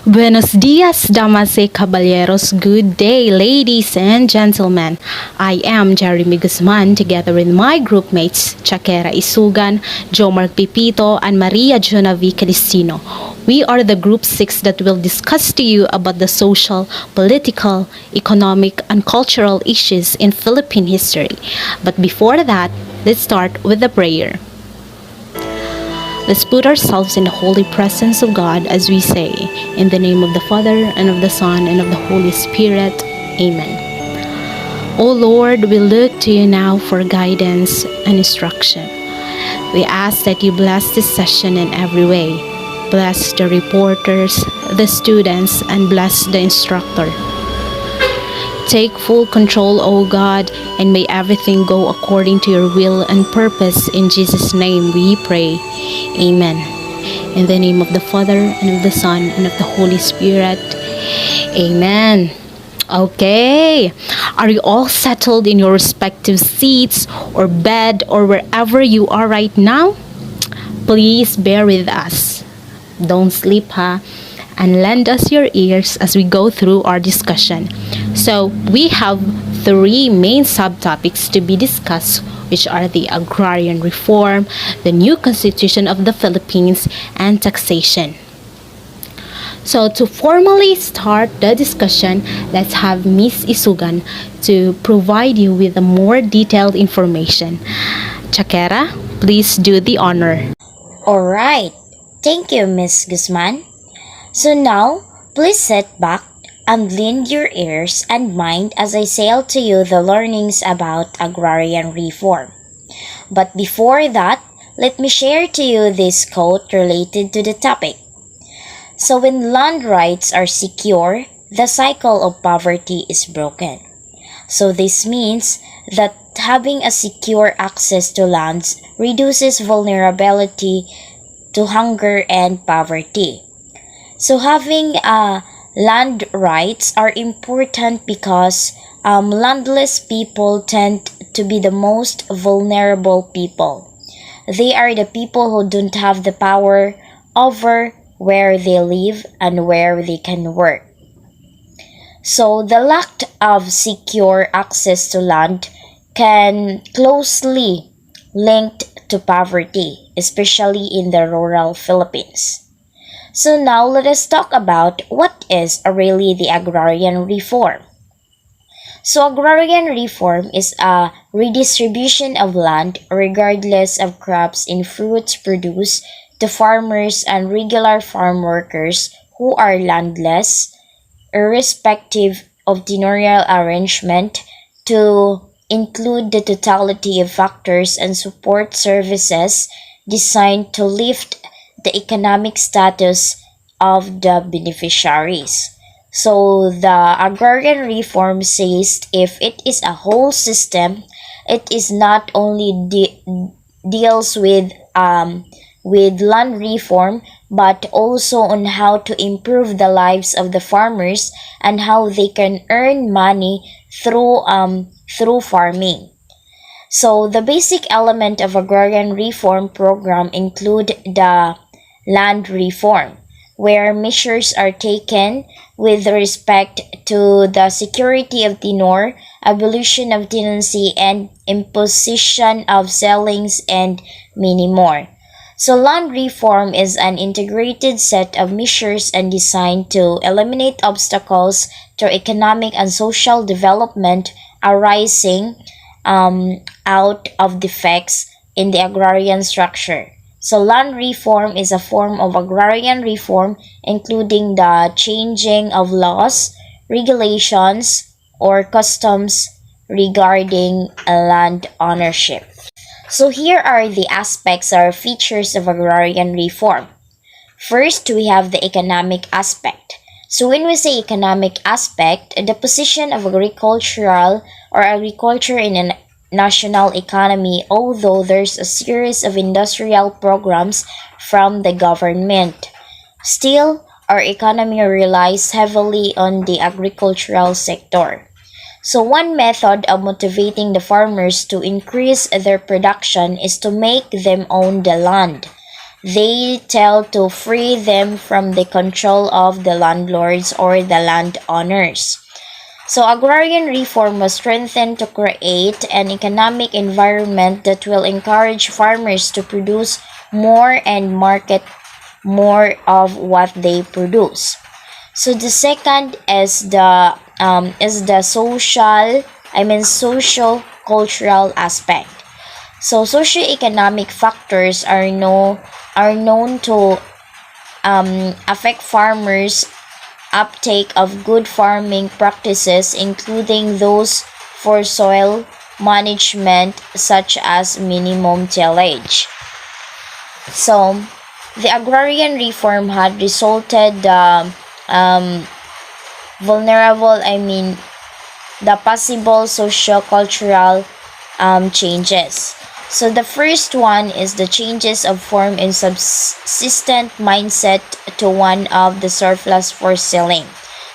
Buenos dias, damas y caballeros. Good day, ladies and gentlemen. I am Jeremy Guzman together with my groupmates, Chakera Isugan, Jomar Pipito, and Maria Jonavi Cristino. We are the group 6 that will discuss to you about the social, political, economic, and cultural issues in Philippine history. But before that, let's start with the prayer. Let's put ourselves in the holy presence of God as we say, in the name of the Father, and of the Son, and of the Holy Spirit. Amen. O Lord, we look to you now for guidance and instruction. We ask that you bless this session in every way. Bless the reporters, the students, and bless the instructor. Take full control, O God, and may everything go according to your will and purpose. In Jesus' name we pray. Amen. In the name of the Father, and of the Son, and of the Holy Spirit. Amen. Okay. Are you all settled in your respective seats or bed or wherever you are right now? Please bear with us. Don't sleep, and lend us your ears as we go through our discussion. So, we have three main subtopics to be discussed, which are the agrarian reform, the new constitution of the Philippines, and taxation. So, to formally start the discussion, let's have Miss Isugan to provide you with a more detailed information. Chakera, please do the honor. Alright, thank you, Miss Guzman. So now, please sit back and lend your ears and mind as I sail to you the learnings about agrarian reform. But before that, let me share to you this quote related to the topic. So when land rights are secure, the cycle of poverty is broken. So this means that having a secure access to lands reduces vulnerability to hunger and poverty. So having land rights are important because landless people tend to be the most vulnerable people. They are the people who don't have the power over where they live and where they can work. So the lack of secure access to land can closely linked to poverty, especially in the rural Philippines. So now let us talk about what is really the agrarian reform. So agrarian reform is a redistribution of land regardless of crops in fruits produced to farmers and regular farm workers who are landless, irrespective of tenurial arrangement, to include the totality of factors and support services designed to lift the economic status of the beneficiaries. So the agrarian reform says if it is a whole system, it is not only deals with land reform, but also on how to improve the lives of the farmers and how they can earn money through farming. So the basic element of agrarian reform program include the land reform, where measures are taken with respect to the security of tenure, abolition of tenancy, and imposition of ceilings, and many more. So land reform is an integrated set of measures and designed to eliminate obstacles to economic and social development arising out of defects in the agrarian structure. So land reform is a form of agrarian reform including the changing of laws, regulations, or customs regarding land ownership. So here are the aspects or features of agrarian reform. First, we have the economic aspect. So when we say economic aspect, the position of agriculture in a national economy, although there's a series of industrial programs from the government. Still, our economy relies heavily on the agricultural sector. So one method of motivating the farmers to increase their production is to make them own the land. They tell to free them from the control of the landlords or the landowners. So agrarian reform was strengthened to create an economic environment that will encourage farmers to produce more and market more of what they produce. So the second is the social cultural aspect. So socioeconomic factors are known to affect farmers' uptake of good farming practices, including those for soil management, such as minimum tillage. So, the agrarian reform had resulted um, vulnerable, the possible socio-cultural changes. So the first one is the changes of form and subsistent mindset to one of the surplus for selling.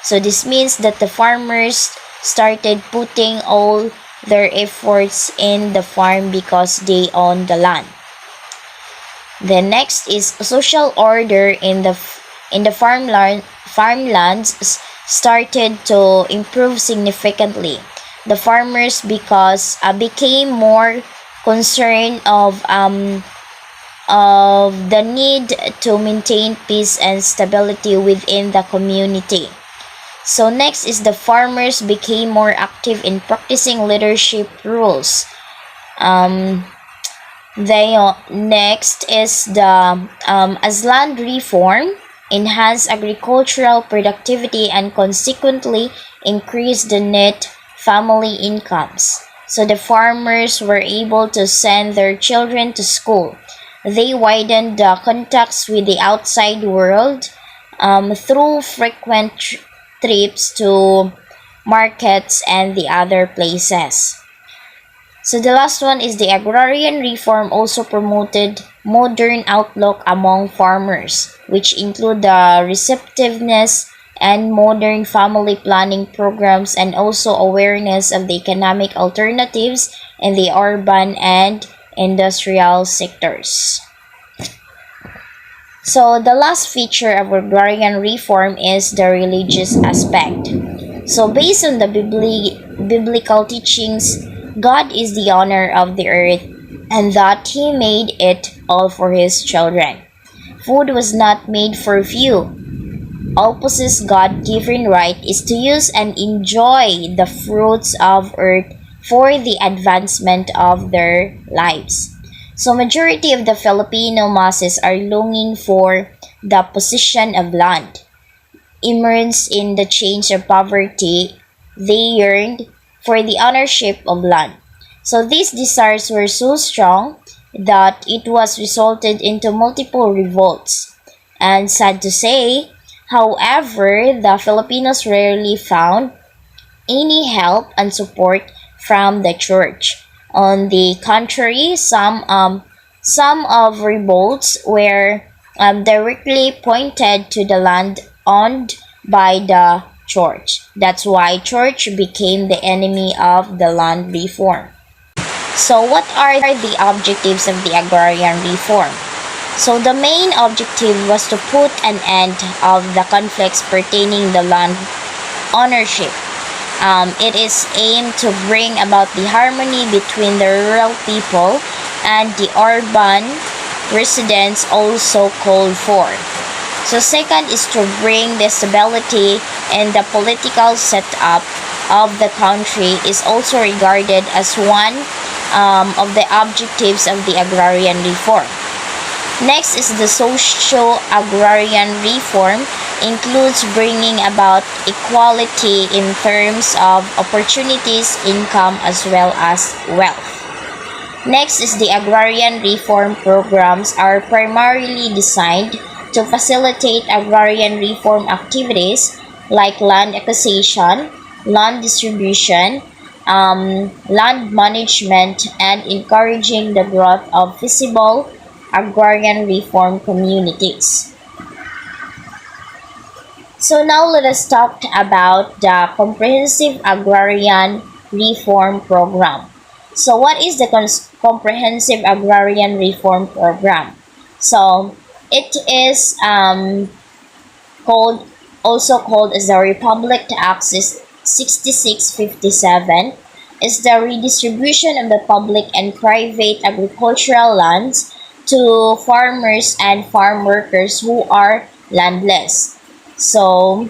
So this means that the farmers started putting all their efforts in the farm because they own the land. The next is social order in the farmlands started to improve significantly. The farmers because became more concerned of the need to maintain peace and stability within the community. So next is the farmers became more active in practicing leadership roles. Um, next is the as land reform enhance agricultural productivity and consequently increase the net family incomes. So the farmers were able to send their children to school. They widened the contacts with the outside world through frequent trips to markets and the other places. So the last one is the agrarian reform also promoted modern outlook among farmers, which include the receptiveness and modern family planning programs and also awareness of the economic alternatives in the urban and industrial sectors. So the last feature of agrarian reform is the religious aspect. So based on the biblical teachings, God is the owner of the earth and that he made it all for his children. Food was not made for few. All possess God-given right is to use and enjoy the fruits of earth for the advancement of their lives. So majority of the Filipino masses are longing for the possession of land. Immersed in the chains of poverty, they yearned for the ownership of land. So these desires were so strong that it was resulted into multiple revolts. And sad to say, however, the Filipinos rarely found any help and support from the church. On the contrary, some of revolts were directly pointed to the land owned by the church. That's why church became the enemy of the land reform. So what are the objectives of the agrarian reform? So the main objective was to put an end of the conflicts pertaining the land ownership. It is aimed to bring about the harmony between the rural people and the urban residents also called for. So second is to bring the stability and the political setup of the country is also regarded as one of the objectives of the agrarian reform. Next is the socio-agrarian reform includes bringing about equality in terms of opportunities, income, as well as wealth. Next is the agrarian reform programs are primarily designed to facilitate agrarian reform activities like land acquisition, land distribution, land management, and encouraging the growth of feasible agrarian reform communities. So now let us talk about the Comprehensive Agrarian Reform Program. So what is the Comprehensive Agrarian Reform Program? So it is called also called as the Republic Act 6657 is the redistribution of the public and private agricultural lands to farmers and farm workers who are landless. So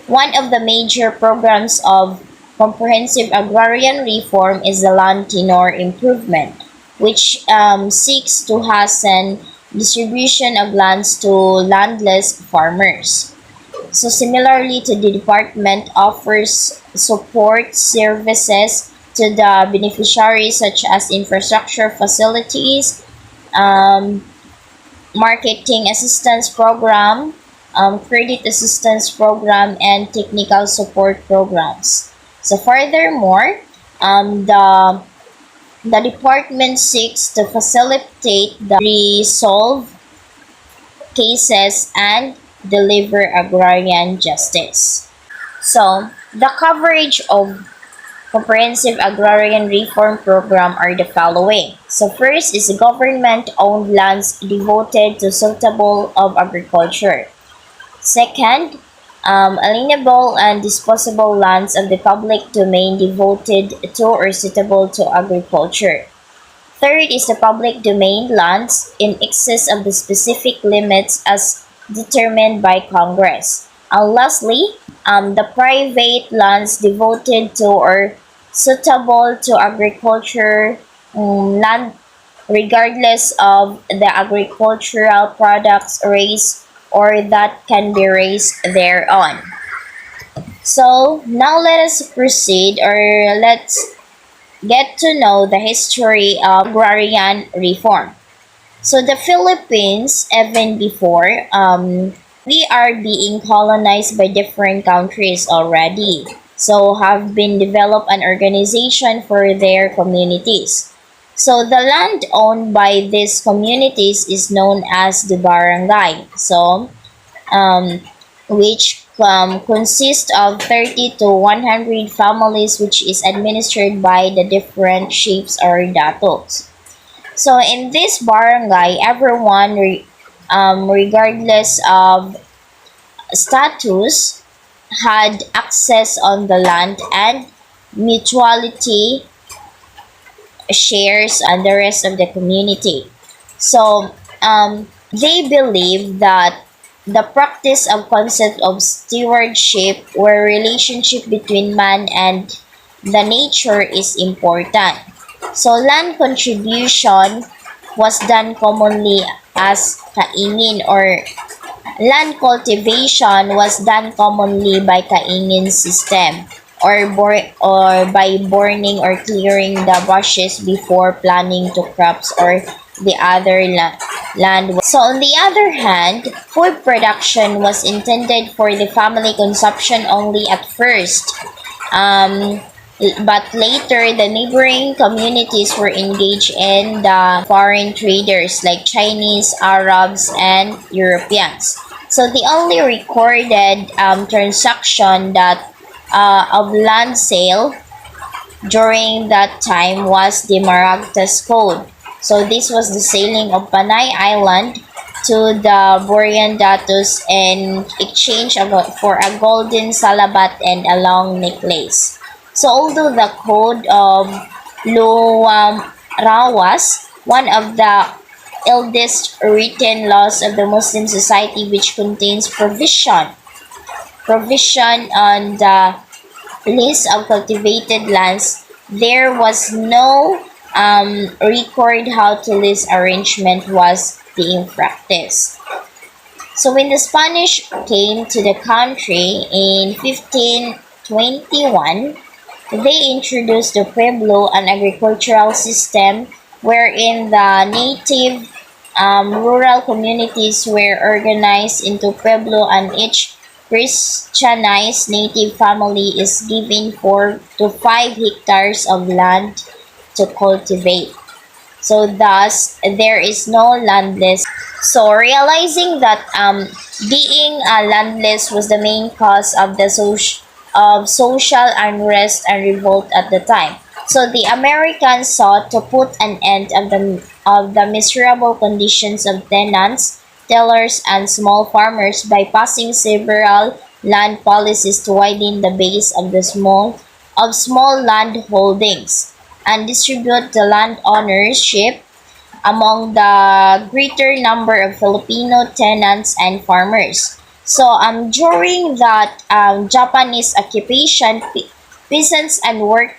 one of the major programs of comprehensive agrarian reform is the land tenure improvement, which seeks to hasten distribution of lands to landless farmers. So similarly to the department offers support services to the beneficiaries such as infrastructure facilities, um, marketing assistance program, credit assistance program, and technical support programs. So furthermore, the department seeks to facilitate the resolve cases and deliver agrarian justice. So the coverage of comprehensive agrarian reform program are the following. So first is government-owned lands devoted to suitable of agriculture. Second, alienable and disposable lands of the public domain devoted to or suitable to agriculture. Third is the public domain lands in excess of the specific limits as determined by Congress. And lastly, the private lands devoted to or suitable to agriculture land regardless of the agricultural products raised or that can be raised thereon. So now let us proceed or let's get to know the history of agrarian reform. So the Philippines, even before, we are being colonized by different countries already. So have been developed an organization for their communities. So the land owned by these communities is known as the barangay. So um, which consists of 30 to 100 families which is administered by the different chiefs or datos. So in this barangay, everyone, regardless of status, had access on the land and mutuality shares on the rest of the community. So they believe that the practice of concept of stewardship where relationship between man and the nature is important. So land contribution was done commonly as kaingin or land cultivation was done commonly by kaingin system or by burning or clearing the bushes before planting to crops or the other land. So on the other hand, food production was intended for the family consumption only at first. Um, but later, the neighboring communities were engaged in the foreign traders like Chinese, Arabs, and Europeans. So the only recorded transaction that of land sale during that time was the Maragtas Code. So this was the sailing of Panay Island to the Borean Datus in exchange for a golden salabat and a long necklace. So although the Code of Luam Rawas, one of the eldest written laws of the Muslim society which contains provision on the list of cultivated lands, there was no record how to list arrangement was being practiced. So when the Spanish came to the country in 1521, they introduced the Pueblo, an agricultural system wherein the native rural communities were organized into Pueblo and each Christianized native family is given 4 to 5 hectares of land to cultivate. So thus, there is no landless. So realizing that being landless was the main cause of the social unrest and revolt at the time. So the Americans sought to put an end of the miserable conditions of tenants, tillers, and small farmers by passing several land policies to widen the base of small land holdings and distribute the land ownership among the greater number of Filipino tenants and farmers. So during that Japanese occupation, peasants and workers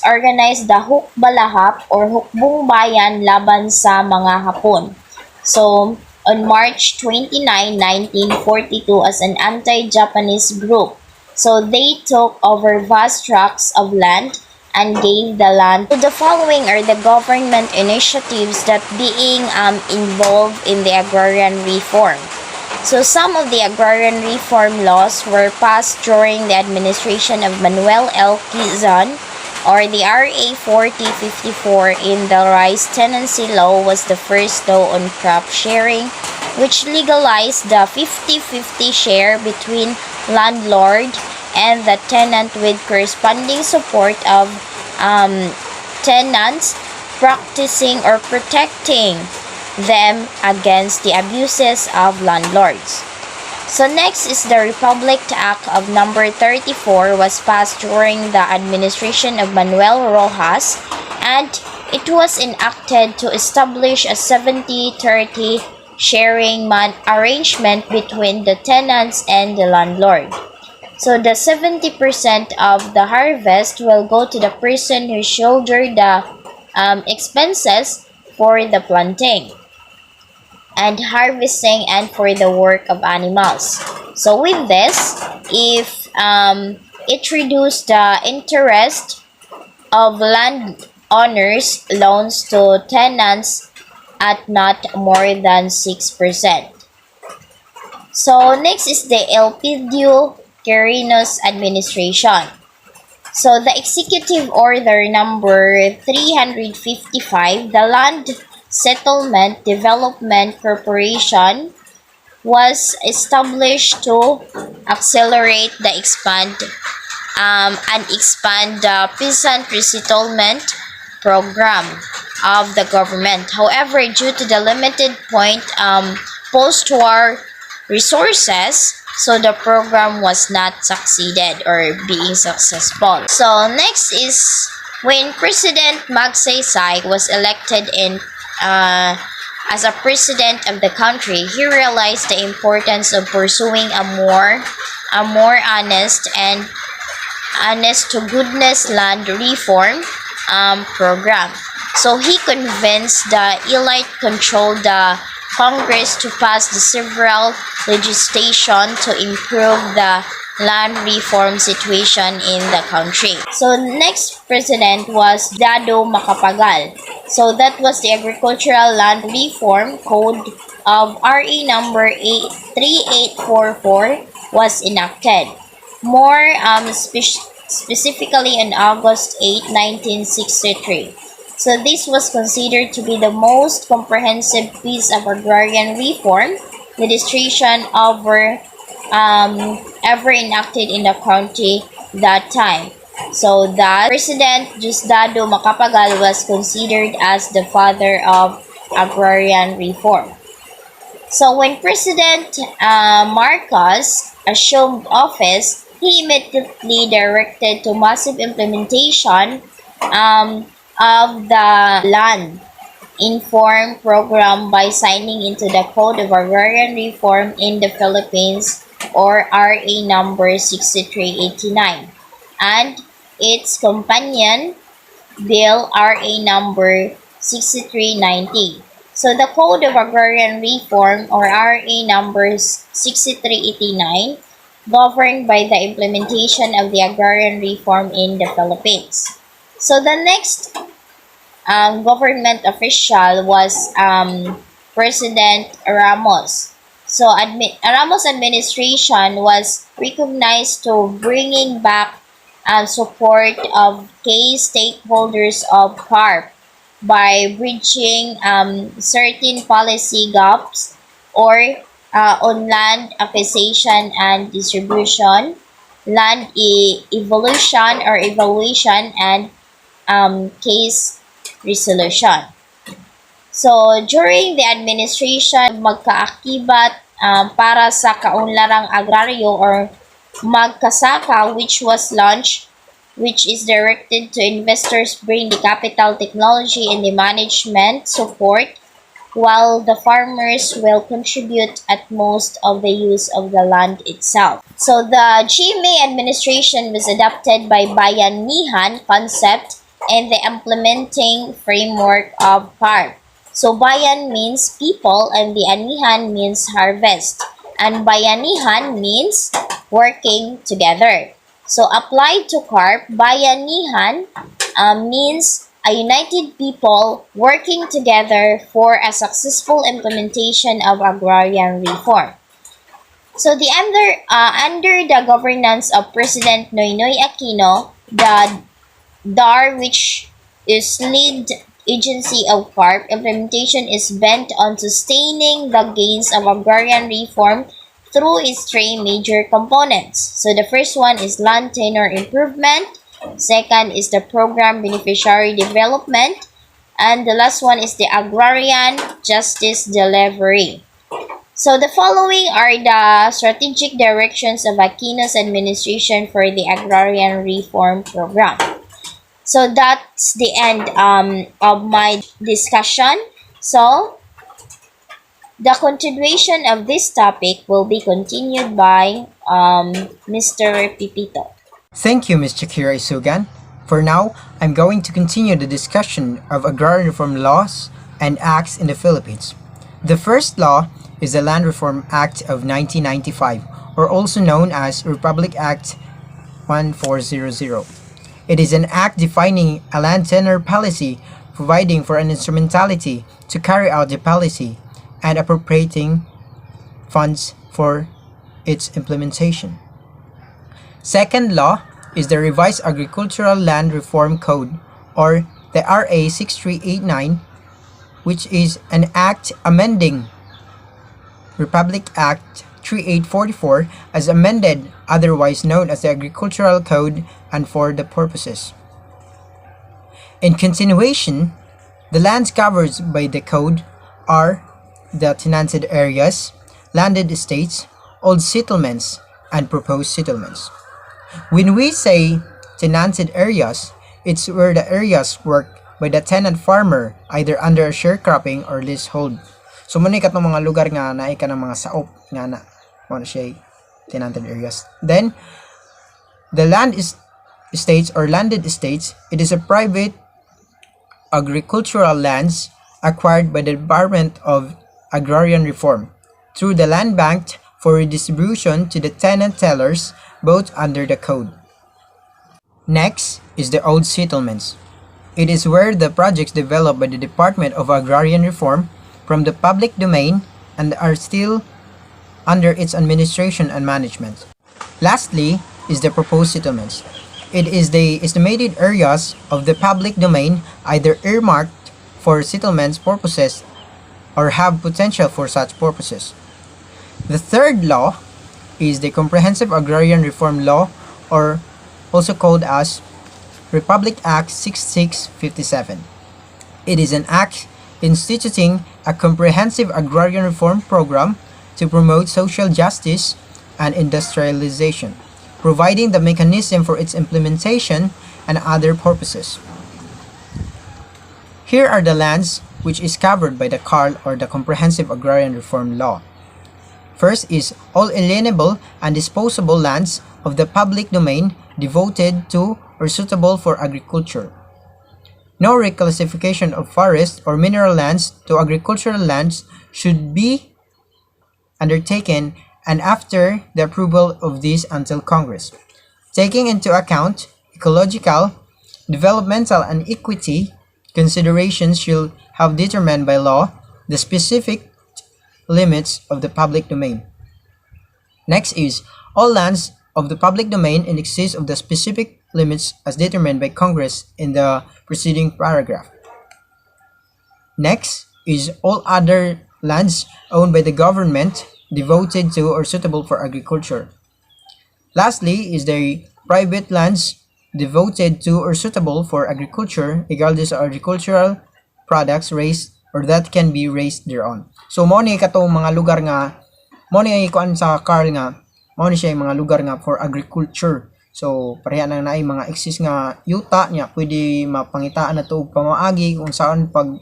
organized the Hukbalahap or Hukbong Bayan laban sa mga Hapon. So on March 29, 1942, as an anti-Japanese group. So they took over vast tracts of land and gave the land. So the following are the government initiatives that being involved in the agrarian reform. So some of the agrarian reform laws were passed during the administration of Manuel L. Quezon, or the RA 4054 in the rice tenancy law was the first law on crop sharing, which legalized the 50-50 share between landlord and the tenant with corresponding support of tenants practicing or protecting them against the abuses of landlords. So next is the Republic Act of number 34 was passed during the administration of Manuel Rojas, and it was enacted to establish a 70-30 sharing arrangement between the tenants and the landlord. So the 70% of the harvest will go to the person who shoulder the expenses for the planting and harvesting and for the work of animals. So with this, if it reduced the interest of landowners' loans to tenants at not more than 6%. So next is the Elpidio Quirino's administration. So the executive order number 355, the Land Settlement Development Corporation was established to accelerate the expand the peasant resettlement program of the government. However, due to the limited post-war resources, so the program was not succeeded or being successful. So next is when President Magsaysay was elected as a president of the country, he realized the importance of pursuing a more honest to goodness land reform program. So he convinced the elite controlled the Congress to pass the several legislation to improve the land reform situation in the country. So next president was Dado Macapagal. So that was the Agricultural Land Reform Code of RE number 3844 was enacted. More specifically on August 8, 1963. So this was considered to be the most comprehensive piece of agrarian reform legislation ever enacted in the country that time. So that President Diosdado Macapagal was considered as the father of agrarian reform. So when President Marcos assumed office, he immediately directed to massive implementation of the land inform program by signing into the Code of Agrarian Reform in the Philippines, or RA number 6389, and its companion bill RA number 6390. So the Code of Agrarian Reform, or RA number 6389, governed by the implementation of the agrarian reform in the Philippines. So the next government official was President Ramos. So Ramos administration was recognized to bringing back support of key stakeholders of CARP by bridging certain policy gaps or on land acquisition and distribution, land evolution or evaluation, and case resolution. So, during the administration, magkaakibat para sa kaunlarang agraryo or magkasaka which was launched, which is directed to investors bring the capital, technology, and the management support, while the farmers will contribute at most of the use of the land itself. So the GMA administration was adopted by Bayanihan concept and the implementing framework of CARP. So Bayan means people and the Anihan means harvest. And Bayanihan means working together. So applied to CARP, Bayanihan means a united people working together for a successful implementation of agrarian reform. So under the governance of President Noynoy Aquino, the DAR, which is lead agency of CARP, implementation is bent on sustaining the gains of agrarian reform through its three major components. So the first one is land tenure improvement, second is the program beneficiary development, and the last one is the agrarian justice delivery. So the following are the strategic directions of Aquino's administration for the agrarian reform program. So that's the end of my discussion. So the continuation of this topic will be continued by Mr. Pipito. Thank you, Ms. Chakira Isugan. For now, I'm going to continue the discussion of agrarian reform laws and acts in the Philippines. The first law is the Land Reform Act of 1995, or also known as Republic Act 1400. It is an act defining a land tenure policy, providing for an instrumentality to carry out the policy, and appropriating funds for its implementation. Second law is the Revised Agricultural Land Reform Code, or the RA 6389, which is an act amending Republic Act 3844 as amended, otherwise known as the Agricultural Code, and for the purposes. In continuation, the lands covered by the code are the tenanted areas, landed estates, old settlements, and proposed settlements. When we say tenanted areas, it's where the areas worked by the tenant farmer either under a sharecropping or leasehold. So muna ikat ng mga lugar nga na ika ng mga saop nga na mo siya tenanted areas. Then the estates or landed estates, it is a private agricultural lands acquired by the Department of Agrarian Reform through the land bank for redistribution to the tenant tellers, both under the code. Next is the old settlements. It is where the projects developed by the Department of Agrarian Reform from the public domain and are still under its administration and management. Lastly is the proposed settlements. It is the estimated areas of the public domain either earmarked for settlements purposes or have potential for such purposes. The third law is the Comprehensive Agrarian Reform Law, or also called as Republic Act 6657. It is an act instituting a comprehensive agrarian reform program to promote social justice and industrialization, providing the mechanism for its implementation and other purposes. Here are the lands which is covered by the CARL, or the Comprehensive Agrarian Reform Law. First is all alienable and disposable lands of the public domain devoted to or suitable for agriculture. No reclassification of forest or mineral lands to agricultural lands should be undertaken, and after the approval of these until Congress, taking into account ecological, developmental, and equity considerations, shall have determined by law the specific limits of the public domain. Next is all lands of the public domain in excess of the specific limits as determined by Congress in the preceding paragraph. Next is all other lands owned by the government devoted to or suitable for agriculture. Lastly is the private lands devoted to or suitable for agriculture, regardless of agricultural products raised or that can be raised thereon. So mo ni katong mga lugar nga mo ni kuan sa Carl nga mo ni siya yung mga lugar nga for agriculture. So pareha nang naay mga exist nga yuta niya pwede mapangitaan nato og pamaagi kung saan pag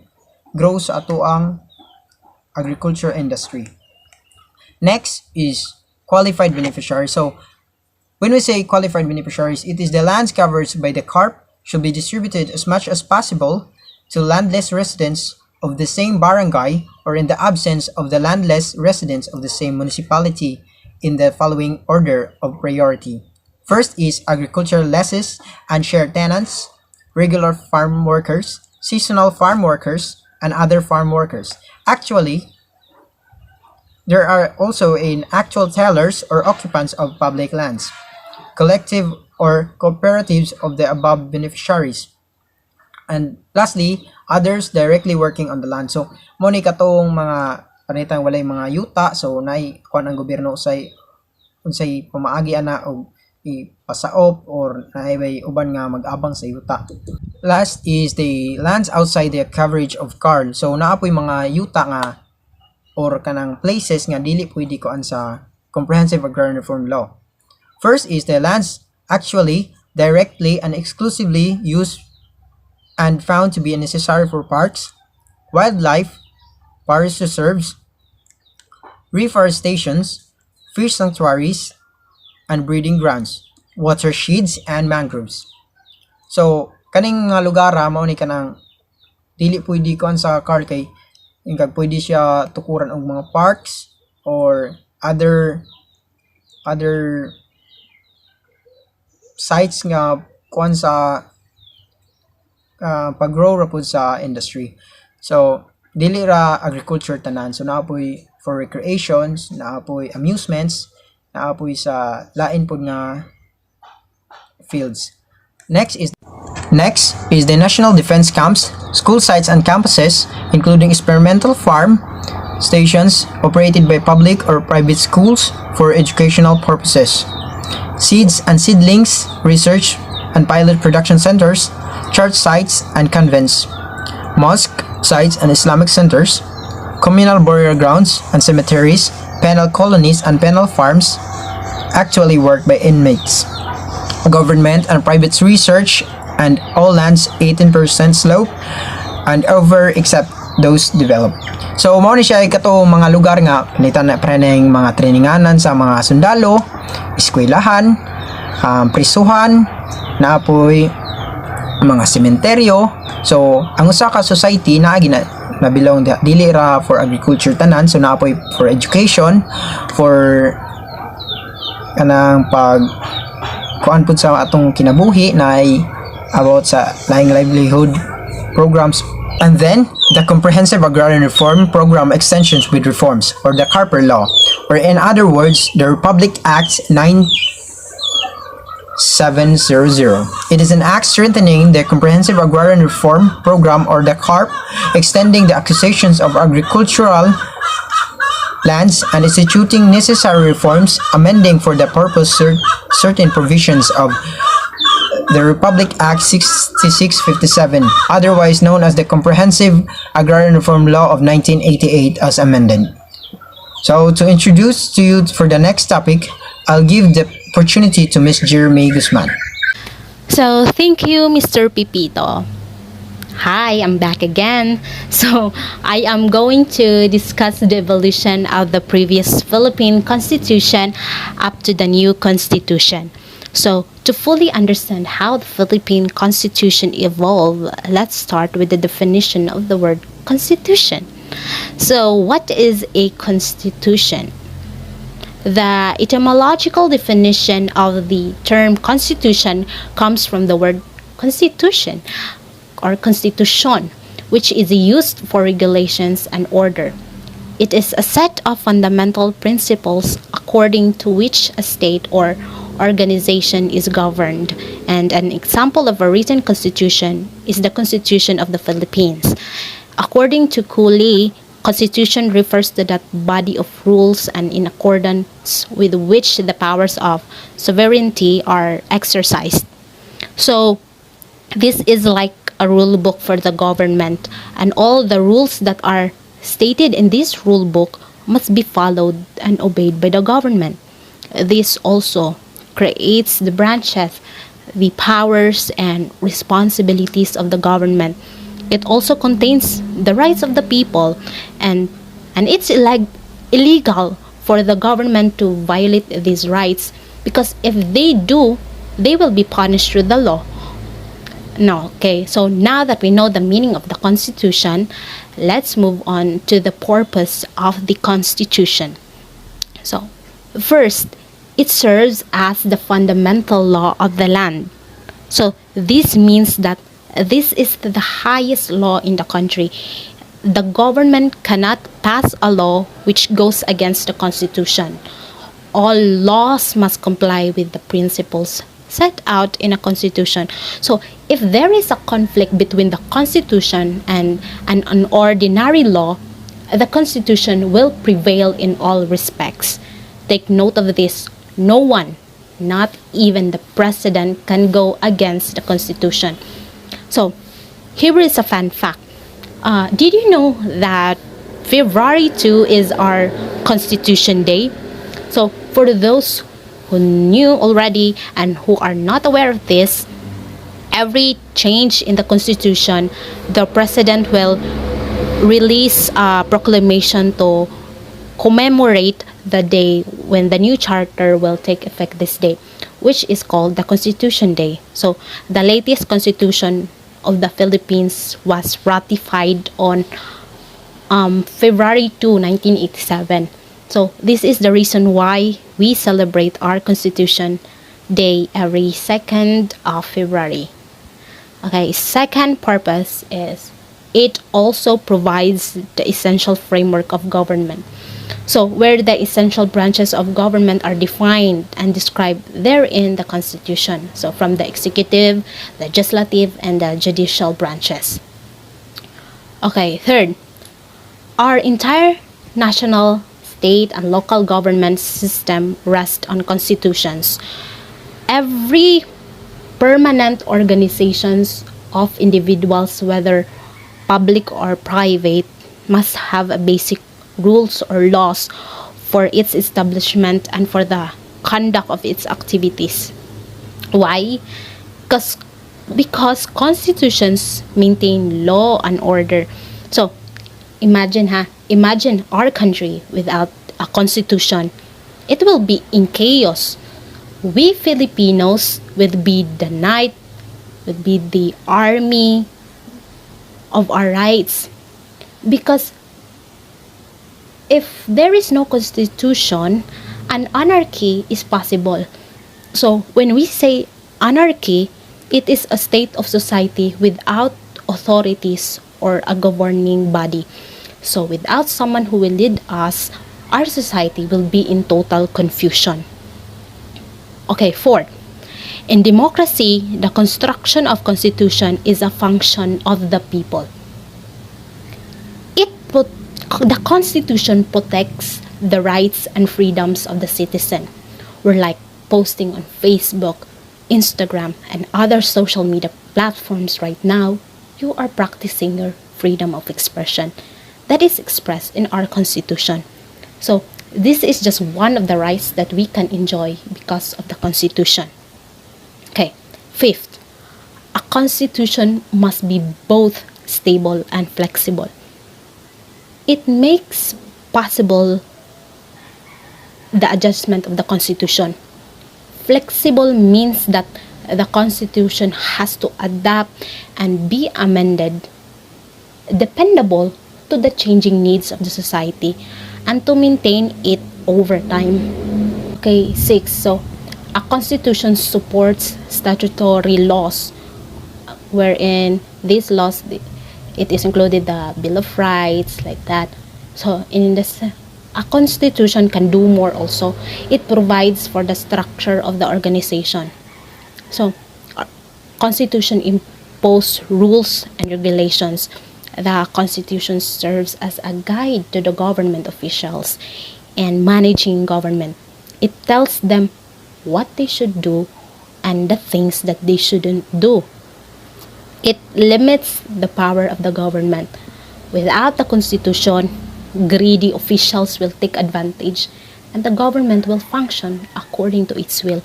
grow sa ato ang agriculture industry. Next is qualified beneficiaries. So when we say qualified beneficiaries, it is the lands covered by the CARP should be distributed as much as possible to landless residents of the same barangay or in the absence of the landless residents of the same municipality in the following order of priority. First is agricultural lessees and share tenants, regular farm workers, seasonal farm workers, and other farm workers. Actually, there are also in actual tellers or occupants of public lands, collective or cooperatives of the above beneficiaries. And lastly, others directly working on the land. So, mo ni katong mga panitang walay mga yuta, so nay kuan ang gobyerno unsay pamaagi ana og ipasaop or naay uban nga mag-abang sa yuta. Last is the lands outside the coverage of CARL. So naapoy mga yuta nga or kanang places nga dili pwede kuan sa Comprehensive Agrarian Reform Law. First is the lands actually directly and exclusively used and found to be necessary for parks, wildlife, forest reserves, reforestations, fish sanctuaries, and breeding grounds, watersheds, and mangroves. So, kaning nga lugar mao ni kanang dili pwede kuan sa CARL kay ingkag pwede siya tukuran og mga parks or other sites nga kuan sa pag-grow ra pud sa industry. So, dili ra agriculture tanan. So, naapoy for recreations, naapoy amusements, naapoy sa lain pud nga fields. Next is the National Defense Camps, school sites and campuses, including experimental farm stations operated by public or private schools for educational purposes, seeds and seedlings, research and pilot production centers, church sites and convents, mosque sites and Islamic centers, communal burial grounds and cemeteries, penal colonies and penal farms actually worked by inmates, government and private research, and all lands 18% slope and over except those developed. So mao ni siya katong mga lugar nga panitan na preneng mga traininganan sa mga sundalo, eskwelahan, prisuhan, naapoy mga sementeryo. So ang usa ka society na nabilong dili ra for agriculture tanan, so naapoy for education, for kanang pag kuan pud sa atong kinabuhi na about sa laing livelihood programs. And then the Comprehensive Agrarian Reform Program extensions with reforms, or the Carper Law, or in other words, the Republic Act 9700. It is an act strengthening the Comprehensive Agrarian Reform Program, or the CARP, extending the acquisitions of agricultural lands and instituting necessary reforms, amending for the purpose certain provisions of the Republic Act 6657, otherwise known as the Comprehensive Agrarian Reform Law of 1988 as amended. So to introduce to you for the next topic, I'll give the opportunity to Ms. Jeremy Guzman. So, thank you, Mr. Pipito. Hi, I'm back again. So, I am going to discuss the evolution of the previous Philippine Constitution up to the new Constitution. So, to fully understand how the Philippine Constitution evolved, let's start with the definition of the word Constitution. So, what is a Constitution? The etymological definition of the term Constitution comes from the word Constitution or Constitution, which is used for regulations and order. It is a set of fundamental principles according to which a state or organization is governed, and an example of a written constitution is the Constitution of the Philippines. According to Cooley, Constitution refers to that body of rules and in accordance with which the powers of sovereignty are exercised. So this is like a rule book for the government, and all the rules that are stated in this rule book must be followed and obeyed by the government. This also creates the branches, the powers and responsibilities of the government. It also contains the rights of the people, and it's illegal for the government to violate these rights, because if they do, they will be punished through the law. No, okay. So now that we know the meaning of the Constitution, let's move on to the purpose of the Constitution. So, first, it serves as the fundamental law of the land. So, this means that this is the highest law in the country. The government cannot pass a law which goes against the Constitution. All laws must comply with the principles set out in a constitution. So, if there is a conflict between the constitution and an ordinary law, the constitution will prevail in all respects. Take note of this. No one, not even the president, can go against the constitution. So, here is a fun fact. Did you know that February 2 is our Constitution Day? So, for those who knew already and who are not aware of this, every change in the Constitution, the President will release a proclamation to commemorate the day when the new charter will take effect this day, which is called the Constitution Day. So, the latest Constitution of the Philippines was ratified on February 2, 1987. So, this is the reason why we celebrate our Constitution Day every 2nd of February. Okay, second purpose is it also provides the essential framework of government. So, where the essential branches of government are defined and described there in the Constitution. So, from the executive, legislative, and the judicial branches. Okay, third, our entire national, state, and local government system rest on constitutions. Every permanent organizations of individuals, whether public or private, must have a basic rules or laws for its establishment and for the conduct of its activities. Why? Because constitutions maintain law and order. So, imagine our country without a constitution. It will be in chaos. We Filipinos will be the knight, will be the army of our rights. Because if there is no constitution, an anarchy is possible. So, when we say anarchy, it is a state of society without authorities or a governing body. So, without someone who will lead us, our society will be in total confusion. Okay, fourth, in democracy, the construction of constitution is a function of the people. The Constitution protects the rights and freedoms of the citizen. We're like posting on Facebook, Instagram, and other social media platforms right now. You are practicing your freedom of expression that is expressed in our Constitution. So, this is just one of the rights that we can enjoy because of the Constitution. Okay, fifth, a Constitution must be both stable and flexible. It makes possible the adjustment of the Constitution. Flexible means that the Constitution has to adapt and be amended dependable to the changing needs of the society and to maintain it over time. Okay, 6. So, a Constitution supports statutory laws wherein these laws, it is included the Bill of Rights, like that. So, in this, a constitution can do more also. It provides for the structure of the organization. So, a constitution impose rules and regulations. The constitution serves as a guide to the government officials and managing government. It tells them what they should do and the things that they shouldn't do. It limits the power of the government. Without the constitution, greedy officials will take advantage and the government will function according to its will.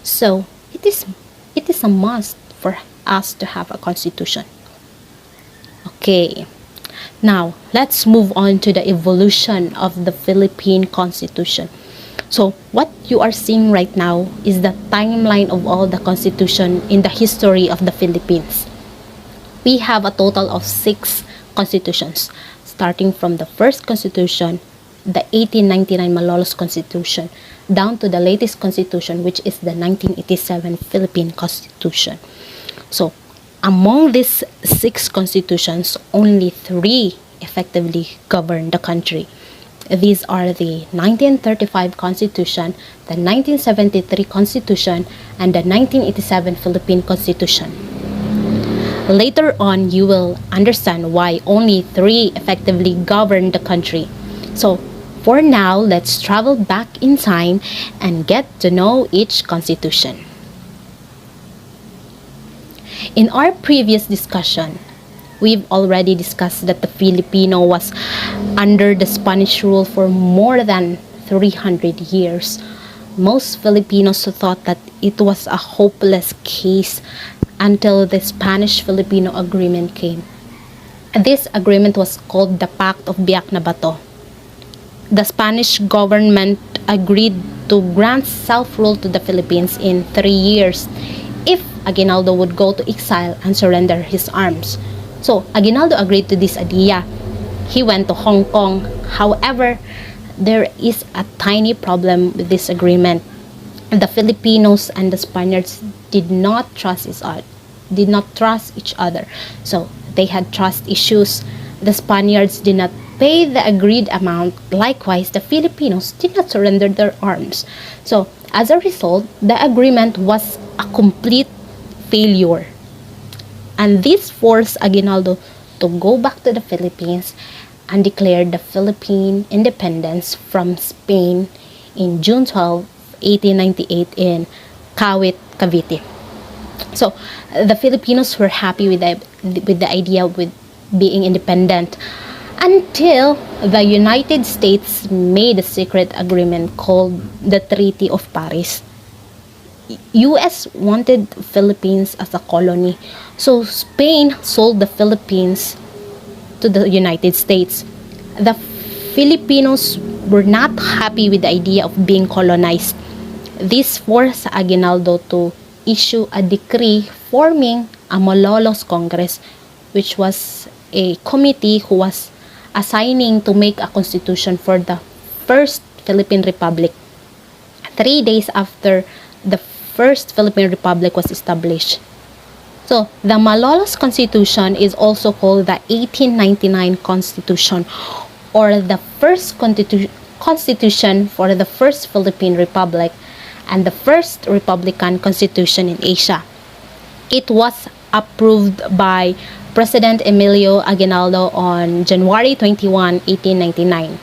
So, it is a must for us to have a constitution. Okay. Now, let's move on to the evolution of the Philippine Constitution. So, what you are seeing right now is the timeline of all the constitution in the history of the Philippines. We have a total of 6 constitutions, starting from the first constitution, the 1899 Malolos Constitution, down to the latest constitution, which is the 1987 Philippine Constitution. So, among these 6 constitutions, only 3 effectively govern the country. These are the 1935 Constitution, the 1973 Constitution, and the 1987 Philippine Constitution. Later on, you will understand why only 3 effectively govern the country. So, for now, let's travel back in time and get to know each constitution. In our previous discussion, we've already discussed that the Filipino was under the Spanish rule for more than 300 years. Most Filipinos thought that it was a hopeless case until the Spanish-Filipino agreement came. This agreement was called the Pact of Biak na Bato. The Spanish government agreed to grant self-rule to the Philippines in 3 years if Aguinaldo would go to exile and surrender his arms. So, Aguinaldo agreed to this idea. He went to Hong Kong. However, there is a tiny problem with this agreement. The Filipinos and the Spaniards did not trust each other. So, they had trust issues. The Spaniards did not pay the agreed amount. Likewise, the Filipinos did not surrender their arms. So, as a result, the agreement was a complete failure. And this forced Aguinaldo to go back to the Philippines and declare the Philippine independence from Spain in June 12, 1898 in Kawit, Cavite. So, the Filipinos were happy with the idea with being independent until the United States made a secret agreement called the Treaty of Paris. US wanted Philippines as a colony, so Spain sold the Philippines to the United States. The Filipinos were not happy with the idea of being colonized. This forced Aguinaldo to issue a decree forming a Malolos Congress, which was a committee who was assigning to make a constitution for the first Philippine Republic. 3 days after the first Philippine Republic was established. So, the Malolos Constitution is also called the 1899 Constitution, or the first constitution for the first Philippine Republic and the first Republican Constitution in Asia. It was approved by President Emilio Aguinaldo on January 21, 1899.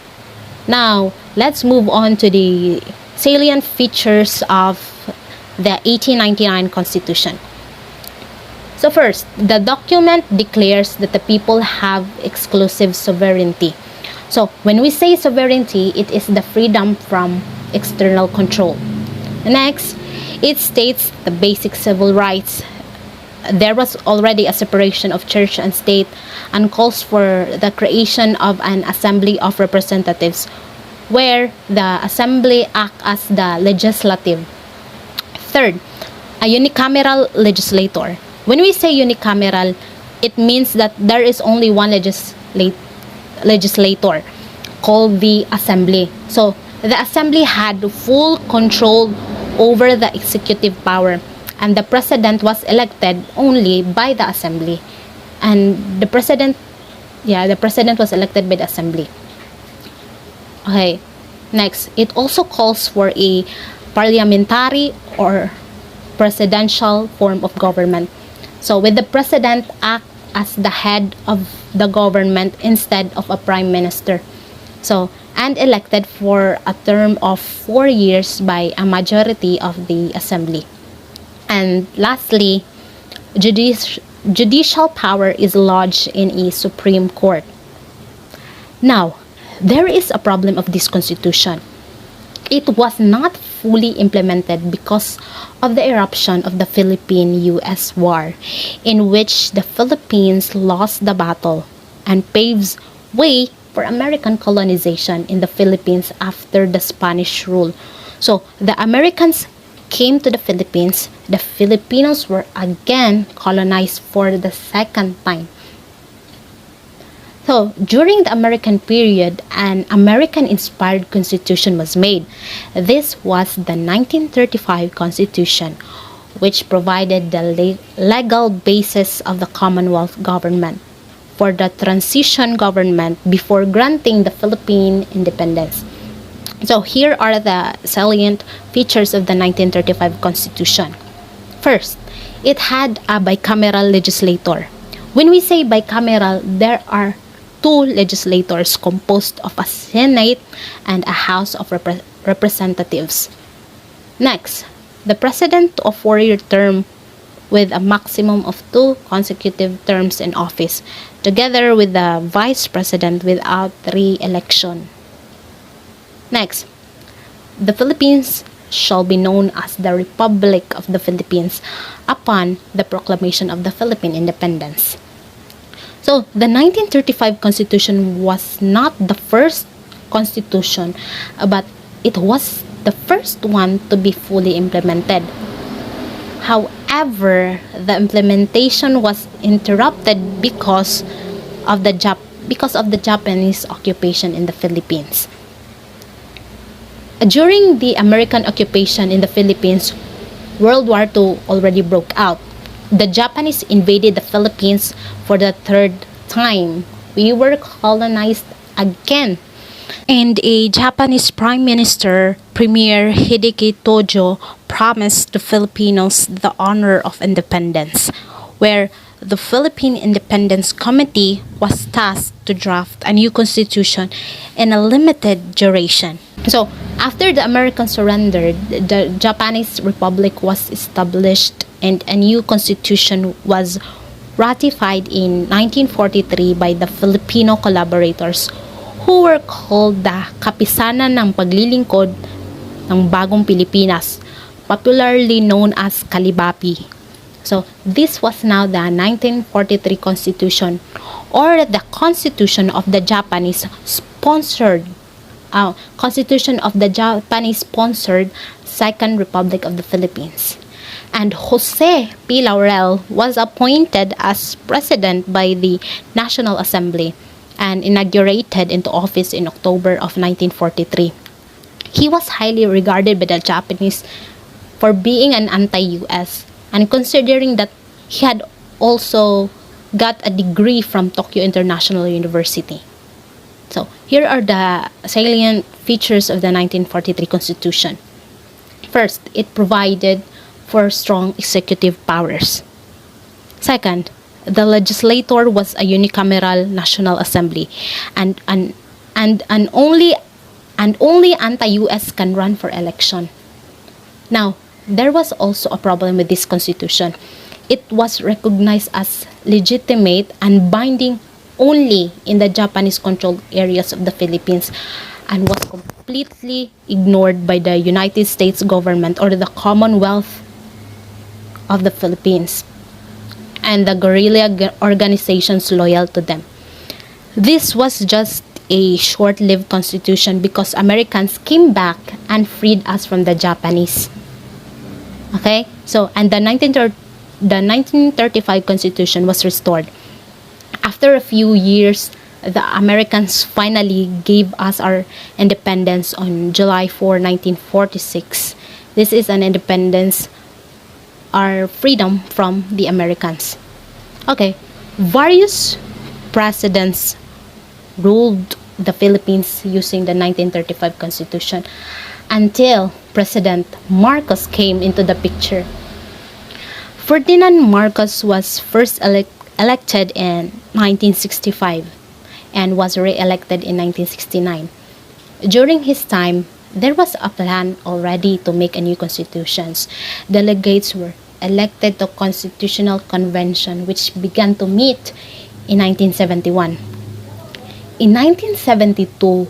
Now, let's move on to the salient features of the 1899 Constitution. So first, the document declares that the people have exclusive sovereignty. So when we say sovereignty, it is the freedom from external control. Next, it states the basic civil rights. There was already a separation of church and state and calls for the creation of an assembly of representatives where the assembly acts as the legislative. Third, a unicameral legislator. When we say unicameral, it means that there is only one legislator called the assembly. So, the assembly had full control over the executive power, and the president was elected only by the assembly. And the president was elected by the assembly. Okay, next, it also calls for a parliamentary or presidential form of government. So, with the president act as the head of the government instead of a prime minister. So, and elected for a term of 4 years by a majority of the assembly. And lastly, judicial power is lodged in a Supreme Court. Now, there is a problem of this constitution. It was not fully implemented because of the eruption of the Philippine-US War, in which the Philippines lost the battle and paves way for American colonization in the Philippines after the Spanish rule. So, the Americans came to the Philippines. The Filipinos were again colonized for the second time. So, during the American period, an American-inspired constitution was made. This was the 1935 Constitution, which provided the legal basis of the Commonwealth government for the transition government before granting the Philippine independence. So, here are the salient features of the 1935 Constitution. First, it had a bicameral legislature. When we say bicameral, there are two legislators composed of a Senate and a House of Representatives. Next, the President of 4-year term with a maximum of 2 consecutive terms in office, together with the Vice President without re-election. Next, the Philippines shall be known as the Republic of the Philippines upon the proclamation of the Philippine independence. So, the 1935 Constitution was not the first constitution, but it was the first one to be fully implemented. However, the implementation was interrupted because of the Japanese occupation in the Philippines. During the American occupation in the Philippines, World War II already broke out. The Japanese invaded the Philippines for the third time. We were colonized again. And a Japanese Prime Minister, Premier Hideki Tojo, promised the Filipinos the honor of independence, where the Philippine Independence Committee was tasked to draft a new constitution in a limited duration. So, after the Americans surrendered, the Japanese Republic was established and a new constitution was ratified in 1943 by the Filipino collaborators who were called the Kapisanan ng Paglilingkod ng Bagong Pilipinas, popularly known as Kalibapi. So, this was now the 1943 Constitution, or the Constitution of the Japanese-sponsored Second Republic of the Philippines. And Jose P. Laurel was appointed as president by the National Assembly and inaugurated into office in October of 1943. He was highly regarded by the Japanese for being an anti-US, and considering that he had also got a degree from Tokyo International University. So, here are the salient features of the 1943 Constitution. First, it provided for strong executive powers. Second, the legislature was a unicameral National Assembly, and only anti-US can run for election. Now, there was also a problem with this constitution. It was recognized as legitimate and binding only in the Japanese-controlled areas of the Philippines, and was completely ignored by the United States government or the Commonwealth of the Philippines and the guerrilla organizations loyal to them. This was just a short-lived constitution because Americans came back and freed us from the Japanese. Okay? So, and the 1935 Constitution was restored. After a few years, the Americans finally gave us our independence on July 4, 1946. This is an independence, our freedom from the Americans. Okay, various presidents ruled the Philippines using the 1935 Constitution until President Marcos came into the picture. Ferdinand Marcos was first elected in 1965 and was re-elected in 1969. During his time, there was a plan already to make a new constitution. Delegates were elected to Constitutional Convention, which began to meet in 1971. In 1972,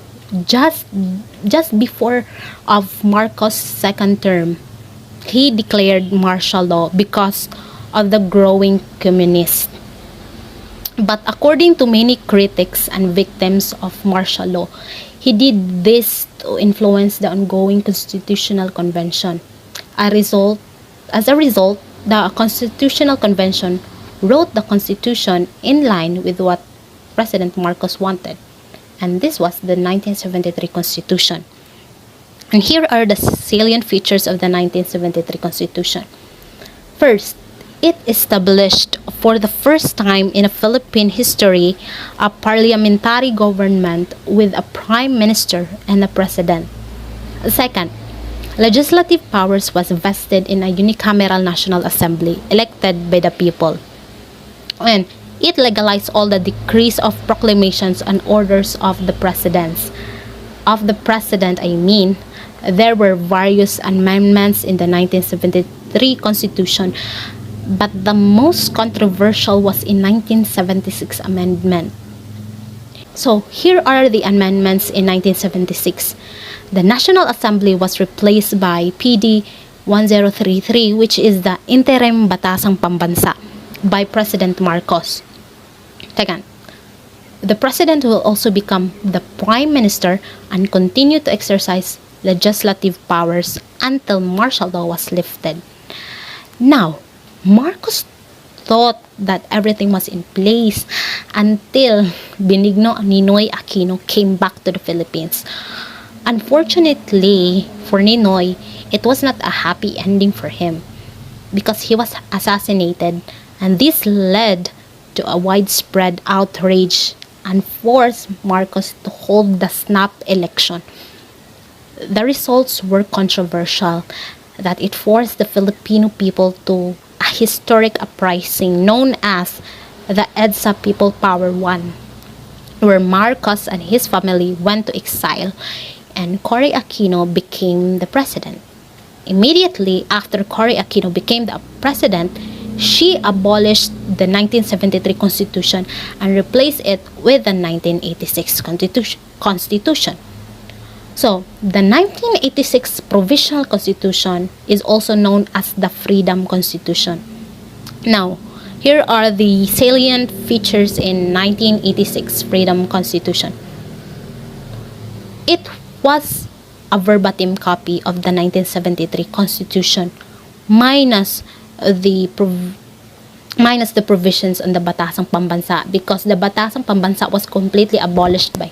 just before of Marcos' second term, he declared martial law because of the growing communists. But according to many critics and victims of martial law, he did this to influence the ongoing Constitutional Convention. As a result, the Constitutional Convention wrote the Constitution in line with what President Marcos wanted. And this was the 1973 Constitution. And here are the salient features of the 1973 Constitution. First, it established for the first time in Philippine history a parliamentary government with a prime minister and a president. Second, legislative powers was vested in a unicameral National Assembly elected by the people. And it legalized all the decrees of proclamations and orders of the presidents. Of the president, I mean, there were various amendments in the 1973 Constitution, but the most controversial was in 1976 amendment. So here are the amendments in 1976. The National Assembly was replaced by PD 1033, which is the Interim Batasang Pambansa by President Marcos. Second, the president will also become the prime minister and continue to exercise legislative powers until martial law was lifted. Now, Marcos thought that everything was in place until Benigno Ninoy Aquino came back to the Philippines. Unfortunately for Ninoy, it was not a happy ending for him because he was assassinated, and this led to a widespread outrage and forced Marcos to hold the snap election. The results were controversial, that it forced the Filipino people to a historic uprising known as the EDSA People Power I, where Marcos and his family went to exile and Cory Aquino became the president. Immediately after Cory Aquino became the president, she abolished the 1973 Constitution and replaced it with the 1986 Constitution. So, the 1986 Provisional Constitution is also known as the Freedom Constitution. Now, here are the salient features in 1986 Freedom Constitution. It was a verbatim copy of the 1973 Constitution minus the provisions on the Batasang Pambansa, because the Batasang Pambansa was completely abolished by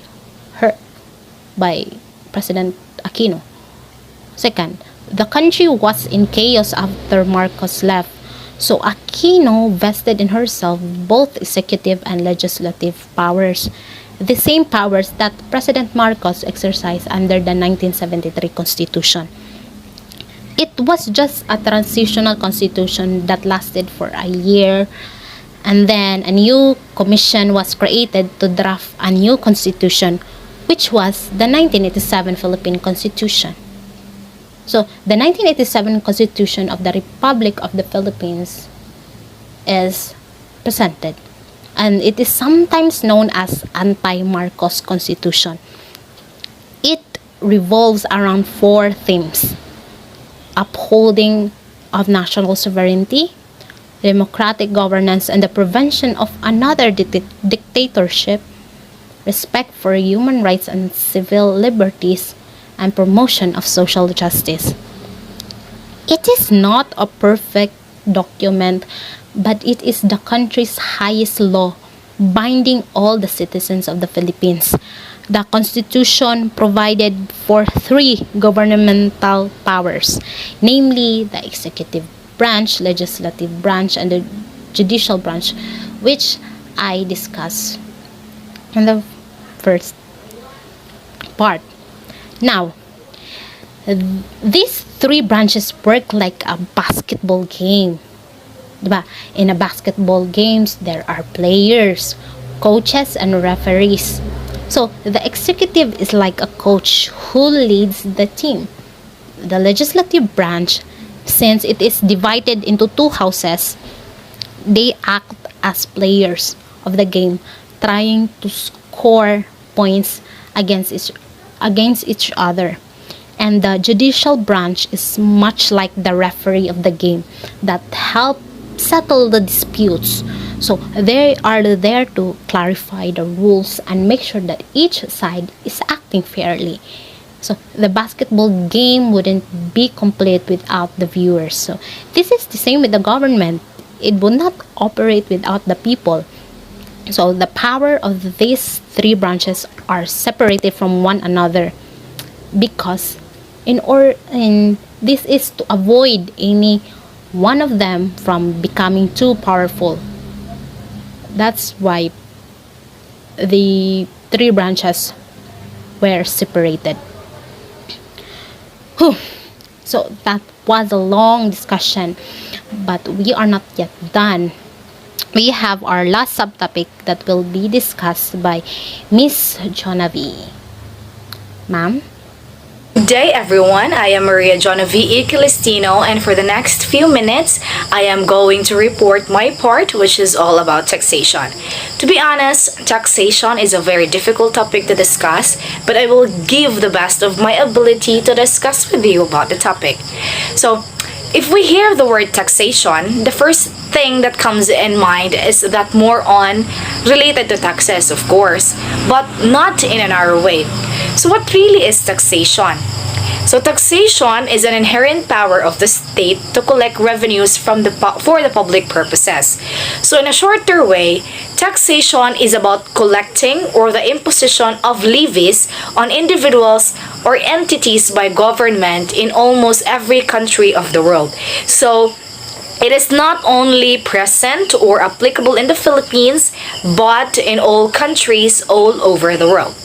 President Aquino. Second, the country was in chaos after Marcos left, so Aquino vested in herself both executive and legislative powers, the same powers that President Marcos exercised under the 1973 Constitution. It was just a transitional constitution that lasted for a year, and then a new commission was created to draft a new constitution, which was the 1987 Philippine Constitution. So, the 1987 Constitution of the Republic of the Philippines is presented, and it is sometimes known as Anti-Marcos Constitution. It revolves around four themes: upholding of national sovereignty, democratic governance and the prevention of another dictatorship, respect for human rights and civil liberties, and promotion of social justice. It is not a perfect document, but it is the country's highest law, binding all the citizens of the Philippines. The Constitution provided for three governmental powers, namely the executive branch, legislative branch, and the judicial branch, which I discussed in the first part. Now, these three branches work like a basketball game. Diba? In a basketball games, there are players, coaches, and referees. So, the executive is like a coach who leads the team. The legislative branch Since it is divided into two houses, they act as players of the game, trying to score points against each other. And the judicial branch is much like the referee of the game that help settle the disputes. So they are there to clarify the rules and make sure that each side is acting fairly. So the basketball game wouldn't be complete without the viewers. So this is the same with the government. It would not operate without the people. So the power of these three branches are separated from one another because this is to avoid any one of them from becoming too powerful. That's why the three branches were separated. Whew. So that was a long discussion, but we are not yet done. We have our last subtopic that will be discussed by Miss Jonavi. Ma'am? Good day, everyone. I am Maria Jonavi Celestino, and for the next few minutes, I am going to report my part, which is all about taxation. To be honest, taxation is a very difficult topic to discuss, but I will give the best of my ability to discuss with you about the topic. So, if we hear the word taxation, the first thing that comes in mind is that more on related to taxes, of course, but not in a narrow way. So what really is taxation? So taxation is an inherent power of the state to collect revenues for the public purposes. So in a shorter way, taxation is about collecting or the imposition of levies on individuals or entities by government in almost every country of the world. So it is not only present or applicable in the Philippines, but in all countries all over the world.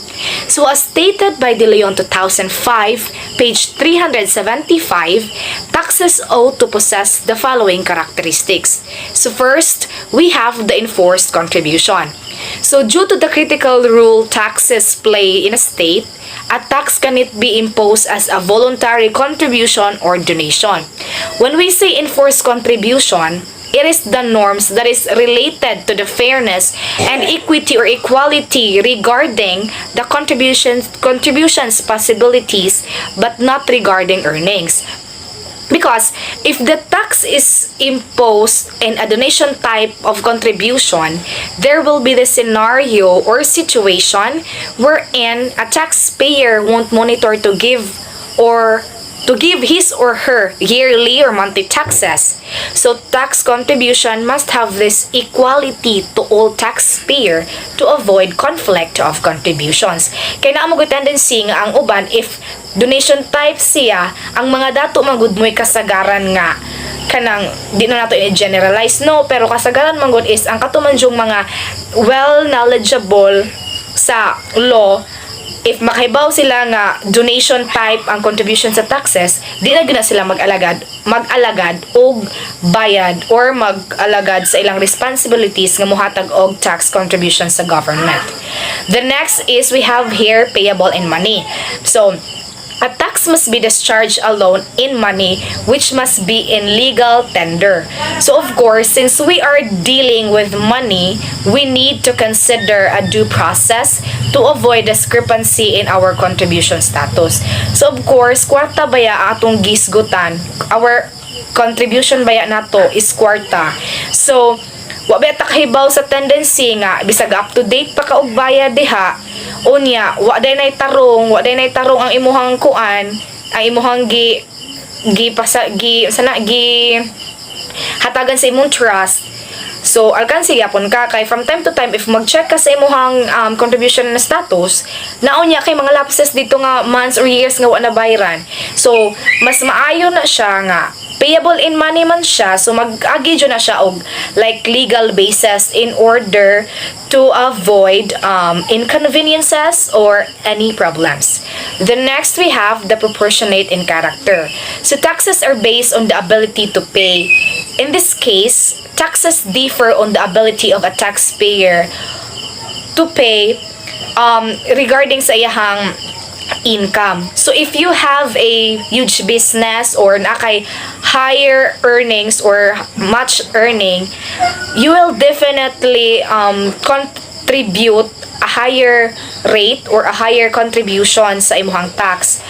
So as stated by De Leon 2005, page 375, taxes ought to possess the following characteristics. So first, we have the enforced contribution. So due to the critical role taxes play in a state, a tax cannot be imposed as a voluntary contribution or donation. When we say enforced contribution, it is the norms that is related to the fairness and equity or equality regarding the contributions possibilities, but not regarding earnings. Because if the tax is imposed in a donation type of contribution, there will be the scenario or situation wherein a taxpayer won't monitor to give his or her yearly or monthly taxes. So tax contribution must have this equality to all taxpayer to avoid conflict of contributions. Kaya na mo tendency nga ang uban if donation type siya, ang mga dato magud mo'y kasagaran nga kanang di na nato i-generalize no, pero kasagaran man gud is ang katumanjong mga well knowledgeable sa law. If makahibaw sila nga donation type ang contribution sa taxes, di na gina sila mag-alagad og bayad or mag-alagad sa ilang responsibilities nga mohatag og tax contribution sa government. The next is we have here payable in money. So, a tax must be discharged alone in money, which must be in legal tender. So of course, since we are dealing with money, we need to consider a due process to avoid discrepancy in our contribution status. So of course, kwarta baya atong gisgutan, our contribution baya nato is kwarta. So, wa ba ta kahibaw sa tendency nga bisag up to date pa ka og bayad diha, unya wa day nay tarong ang imuhang kuan, ang imuhang gi hatagan sa imong trust. So alkansi yapon ka kay from time to time if mag-check ka sa imuhang contribution na status, naunya kay mga lapses dito nga months or years nga wa na bayaran. So mas maayo na siya nga payable in money man siya, so mag-agi na siya og like legal basis in order to avoid inconveniences or any problems. The next we have the proportionate in character. So taxes are based on the ability to pay. In this case, taxes differ on the ability of a taxpayer to pay regarding sa iyahang income. So if you have a huge business or nakay higher earnings or much earning, you will definitely contribute a higher rate or a higher contribution sa imuhang tax.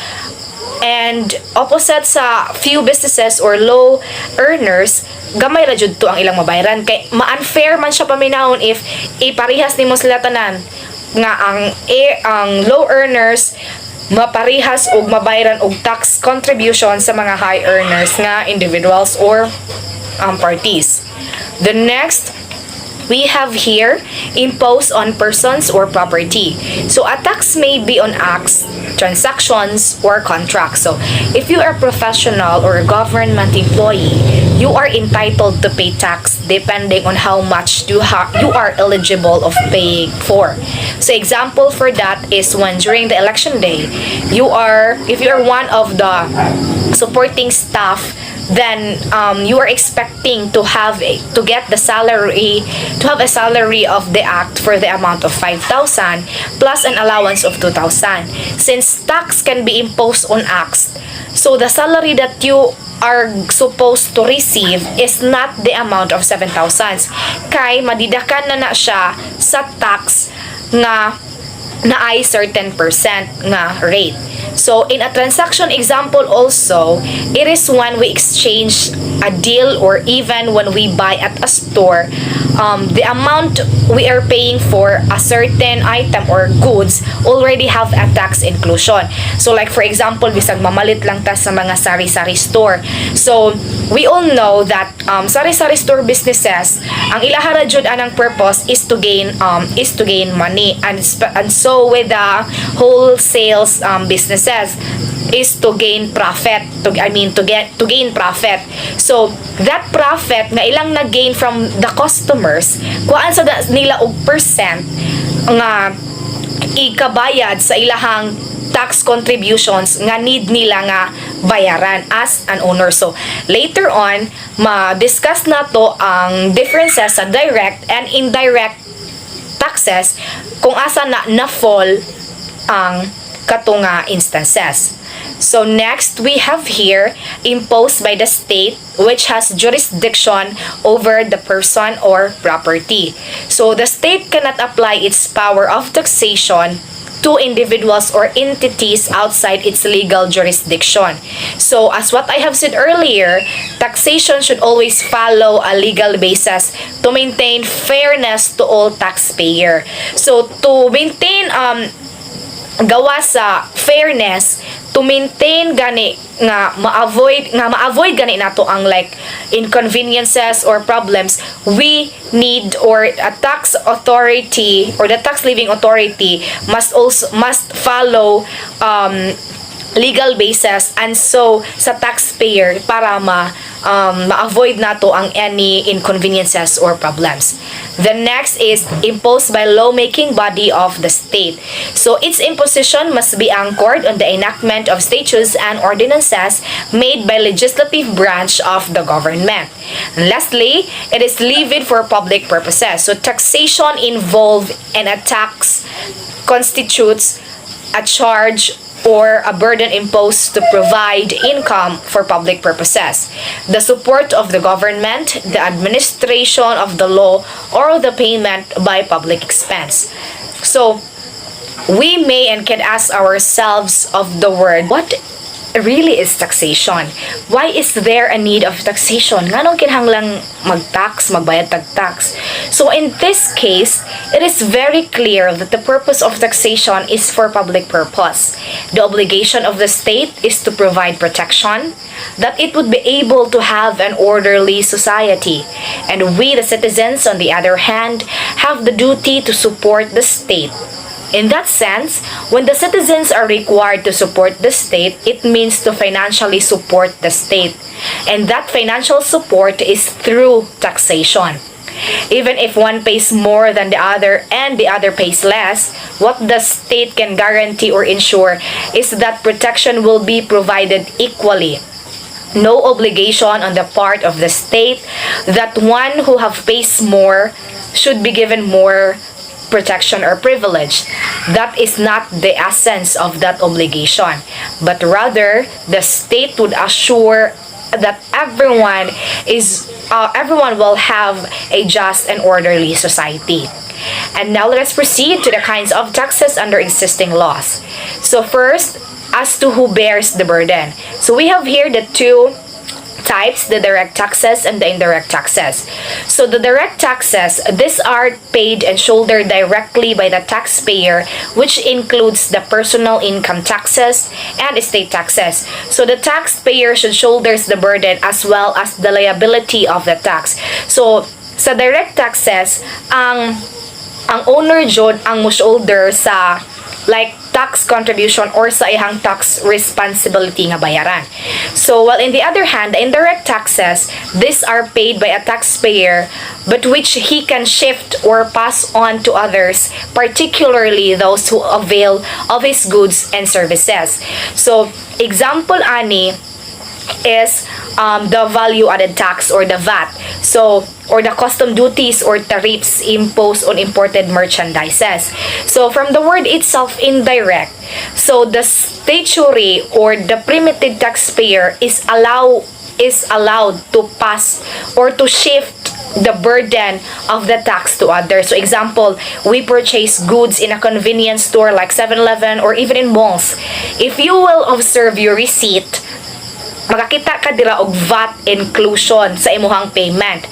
And opposite sa few businesses or low earners, gamay ra jud to ang ilang mabayaran, kay ma-unfair man siya paminahon if iparihas nimo sila tanan nga ang low earners maparihas og mabayaran og tax contribution sa mga high earners nga individuals or parties. The next we have here imposed on persons or property. So a tax may be on acts, transactions, or contracts. So if you are a professional or a government employee, you are entitled to pay tax depending on how much you are eligible of paying for. So example for that is when during the election day, if you are one of the supporting staff, then you are expecting to have to get the salary, to have a salary of the act for the amount of 5,000 plus an allowance of 2,000. Since tax can be imposed on acts, so the salary that you are supposed to receive is not the amount of 7,000, kay madidakan na siya sa tax nga na ay certain percent nga rate. So in a transaction example also, it is when we exchange a deal or even when we buy at a store, the amount we are paying for a certain item or goods already have a tax inclusion. So like for example, bisag mamalit lang ta sa mga sari-sari store. So we all know that sari-sari store businesses, ang ilahara jud anang purpose is to gain money, and so with the wholesale businesses is to gain profit, to gain profit. So that profit na ilang na-gain from the customers, kuan sa nila og percent nga ikabayad sa ilahang tax contributions nga need nila nga bayaran as an owner. So later on ma-discuss na to ang differences sa direct and indirect taxes kung asa na fall ang katunga instances. So next we have here imposed by the state, which has jurisdiction over the person or property. So the state cannot apply its power of taxation to individuals or entities outside its legal jurisdiction. So as what I have said earlier, taxation should always follow a legal basis to maintain fairness to all taxpayer. So to maintain gawa sa fairness, to maintain gani nga ma-avoid gani nato ang like inconveniences or problems, we need, or a tax authority or the tax levying authority must follow legal basis, and so sa taxpayer para ma-avoid nato ang any inconveniences or problems. The next is imposed by lawmaking body of the state. So its imposition must be anchored on the enactment of statutes and ordinances made by legislative branch of the government. And lastly, it is levied for public purposes. So taxation involved in a tax constitutes a charge or a burden imposed to provide income for public purposes, the support of the government, the administration of the law, or the payment by public expense. So, we may and can ask ourselves of the word, what really is taxation? Why is there a need of taxation? Nganong kinahanglang mag-tax, magbayad tag-tax? So in this case, it is very clear that the purpose of taxation is for public purpose. The obligation of the state is to provide protection, that it would be able to have an orderly society. And we, the citizens, on the other hand, have the duty to support the state. In that sense, when the citizens are required to support the state, it means to financially support the state. And that financial support is through taxation. Even if one pays more than the other and the other pays less, what the state can guarantee or ensure is that protection will be provided equally. No obligation on the part of the state that one who have pays more should be given more protection or privilege. That is not the essence of that obligation, but rather the state would assure that everyone will have a just and orderly society. And now let us proceed to the kinds of taxes under existing laws. So first, as to who bears the burden. So we have here the two types, the direct taxes and the indirect taxes. So the direct taxes, these are paid and shouldered directly by the taxpayer, which includes the personal income taxes and estate taxes. So the taxpayer should shoulders the burden as well as the liability of the tax. So sa direct taxes, ang owner jud ang mo-shoulder sa like tax contribution or sa ihang tax responsibility nga bayaran. So while in the other hand, the indirect taxes, these are paid by a taxpayer but which he can shift or pass on to others, particularly those who avail of his goods and services. So example ani is the value-added tax or the VAT. So, or the custom duties or tariffs imposed on imported merchandises. So, from the word itself, indirect, so the statutory or the primitive taxpayer is allowed to pass or to shift the burden of the tax to others. So example, we purchase goods in a convenience store like 7-Eleven or even in malls. If you will observe your receipt, makakita ka dira og VAT inclusion sa imuhang payment.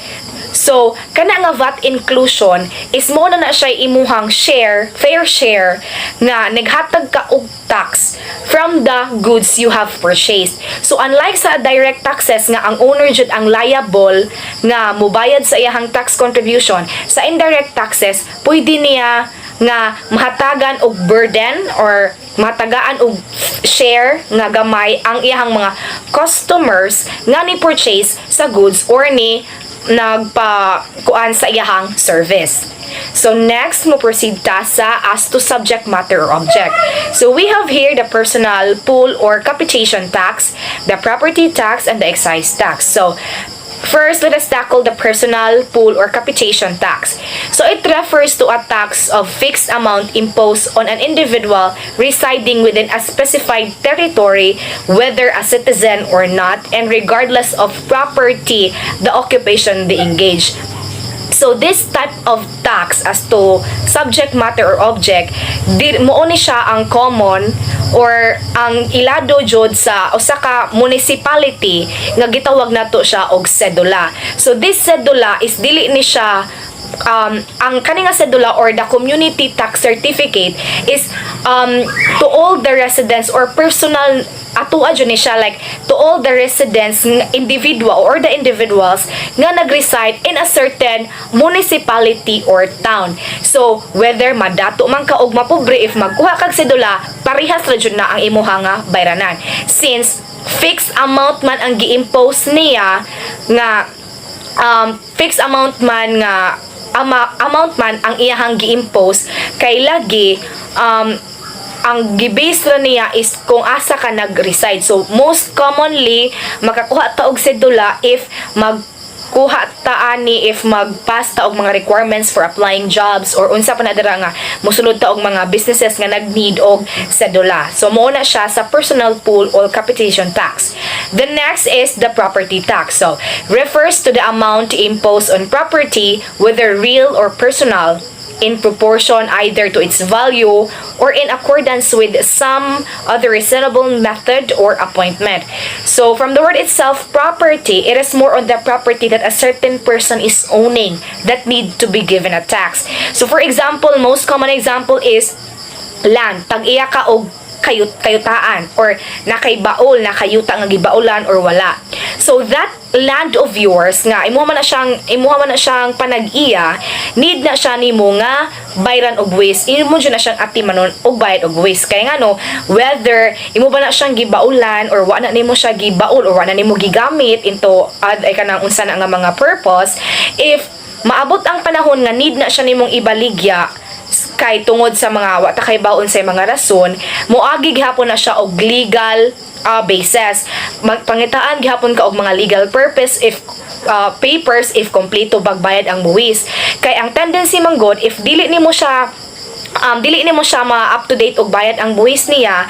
So, kana nga VAT inclusion is mo na siya imuhang fair share na naghatag ka og tax from the goods you have purchased. So, unlike sa direct taxes nga ang owner jud ang liable nga mobayad sa iyang tax contribution, sa indirect taxes pwede niya nga mahatagan og burden or matagaan og share nga gamay ang iyang mga customers nga ni purchase sa goods or ni nagpa-kuan sa iyang service. So next, mo proceed ta sa as to subject matter or object. So we have here the personal pool or capitation tax, the property tax, and the excise tax. So first, let us tackle the personal pool or capitation tax. So it refers to a tax of fixed amount imposed on an individual residing within a specified territory, whether a citizen or not, and regardless of property, the occupation they engage. So this type of tax as to subject matter or object, mo ni siya ang common or ang ilado jud sa usa ka municipality nga gitawag nato siya og sedula. So this sedula is dili ni siya ang kaninga sedula or the community tax certificate is to all the residents or personal atua jud ni siya, like to all the residents individual or the individuals nga nagreside in a certain municipality or town. So whether madato man ka og mapobre, if magkuha kag sedula, parehas ra jud na ang imuha nga bayranan, since fixed amount man ang gi-impose niya nga fixed amount man nga amount man ang iyahang gi-impose kay lagi ang gibase ra niya is kung asa ka nag-reside. So most commonly makakuha ta og sedula if magkuha ta ani if magpass ta og mga requirements for applying jobs or unsa pa na dira nga mosulod ta og mga businesses nga nag-need og sedula. So mao na siya sa personal pool or capitation tax. The next is the property tax. So refers to the amount imposed on property, whether real or personal, in proportion either to its value or in accordance with some other reasonable method or appointment. So from the word itself, property, it is more on the property that a certain person is owning that need to be given a tax. So for example, most common example is land. Tag-iya ka og kayutaan or nakaybaol, nakayuta nga gibaulan or wala. So that land of yours nga imuha man na siyang panag-iya, need na siya nimo nga bayran og waste, imo jud na siyang atimanon og bayad og waste. Kaya nga no, whether imo ba na siyang gibaulan or wa na nimo siya gibaol or wa na nimo gigamit into ay kanang unsa na nga mga purpose, if maabot ang panahon nga need na siya nimong ibaligya kay tungod sa mga wa ta kay baon sa mga rason, moagi gihapon na siya og legal basis. Magpangitaan gihapon ka og mga legal purpose if papers if kompleto bagbayad ang buwis. Kay ang tendency manggod if dili nimo siya ma-up to date og bayad ang buwis niya,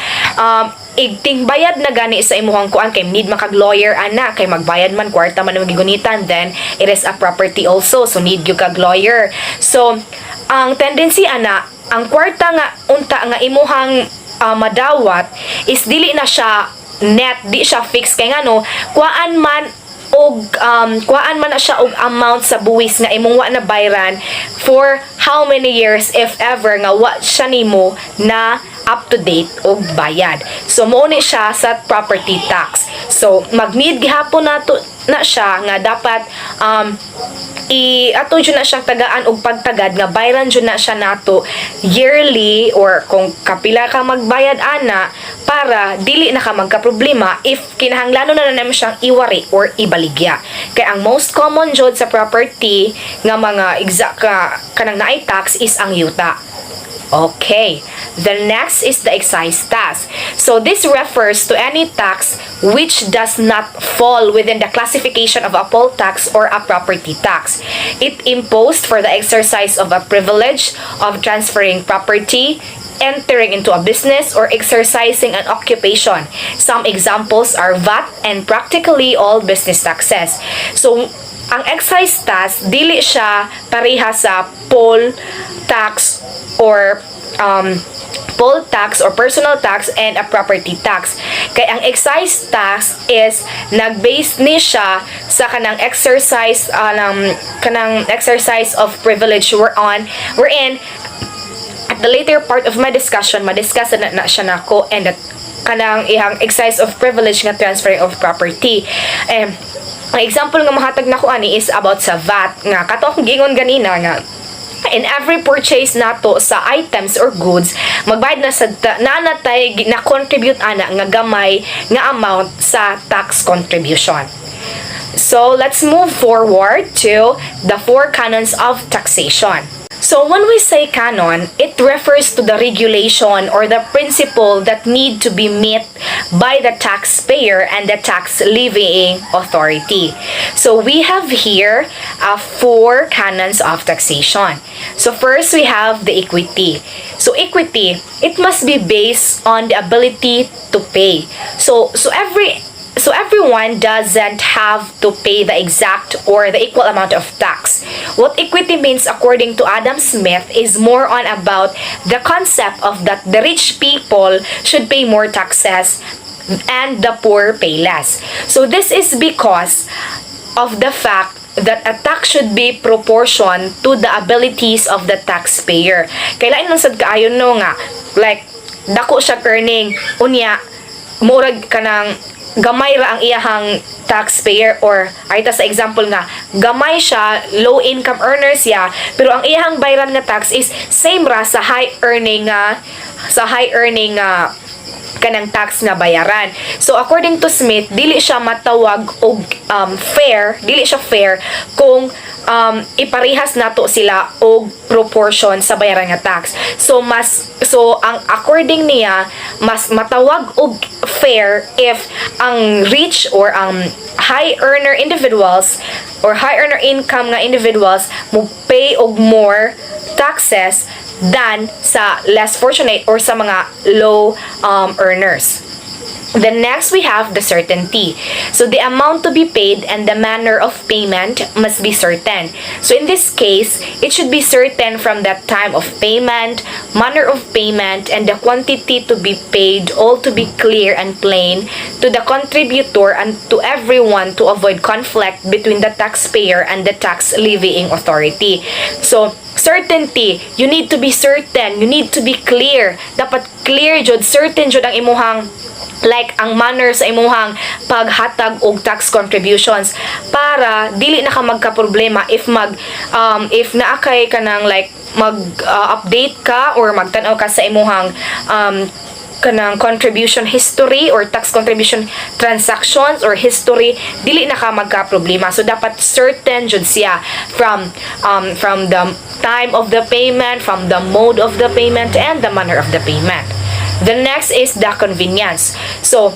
igting bayad na gani sa imuhang kuan kay need makag lawyer ana kay magbayad man kwarta man ang gigunitan, then it is a property also, so need gyud kag lawyer. So ang tendency ana ang kwarta nga unta nga imuhang madawat is dili na siya net, di siya fixed kay ngano kuan man na siya og amount sa buwis nga imong wa na bayran for how many years if ever nga wa siya nimo na up to date og bayad. So mo ni siya sa property tax. So mag-need gihapon na siya nga dapat ato jud na siyang tagaan og pagtagad nga bayran jud na siya nato yearly or kung kapila ka magbayad ana para dili na ka magka-problema if kinahanglanon na naman siyang iwari or ibaligya. Kay ang most common jud sa property nga mga exact kanang naay tax is ang yuta. Okay, the next is the excise tax. So this refers to any tax which does not fall within the classification of a poll tax or a property tax. It imposed for the exercise of a privilege of transferring property, entering into a business, or exercising an occupation. Some examples are VAT and practically all business taxes. So ang excise tax dili siya pareha sa poll tax or poll tax or personal tax and a property tax. Kay ang excise tax is nag-base ni siya sa kanang exercise of privilege wherein at the later part of my discussion madiscuss na siya nako and that kanang ihang excise of privilege nga transferring of property. Ang example nga mahatag nako ani is about sa VAT nga kato akong gingon ganina nga in every purchase nato sa items or goods magbayad na sa nanatay na contribute ana nga gamay nga amount sa tax contribution. So let's move forward to the 4 canons of taxation. So when we say canon, it refers to the regulation or the principle that need to be met by the taxpayer and the tax levying authority. So we have here 4 canons of taxation. So first we have the equity. So equity, it must be based on the ability to pay. So everyone doesn't have to pay the exact or the equal amount of tax. What equity means according to Adam Smith is more on about the concept of that the rich people should pay more taxes and the poor pay less. So this is because of the fact that a tax should be proportion to the abilities of the taxpayer. Kailan nung sad kaayon no nga like dako siya earning unya murag kanang gamay ra ang iyahang taxpayer or ay ta sa example nga gamay siya low income earners siya pero ang iyahang bayran nga tax is same ra sa high earning kanang tax nga bayaran. So according to Smith dili siya matawag og fair, dili siya fair kung iparehas nato sila og proportion sa bayaran nga tax. So ang according niya mas matawag og fair if ang rich or ang high earner individuals or high earner income nga individuals mo pay og more taxes than sa less fortunate or sa mga low earners. Then next we have the certainty. So the amount to be paid and the manner of payment must be certain. So in this case, it should be certain from that time of payment, manner of payment, and the quantity to be paid, all to be clear and plain to the contributor and to everyone to avoid conflict between the taxpayer and the tax levying authority. So certainty, you need to be certain, you need to be clear. Dapat clear jud, certain jud ang imuhang like ang manner sa imuhang paghatag og tax contributions para dili na ka magka-problema if naakay ka nang like update ka or magtan-aw ka sa imuhang kanang contribution history or tax contribution transactions or history, dili na ka magka-problema. So dapat certain jud siya from the time of the payment, from the mode of the payment, and the manner of the payment. The next is the convenience. So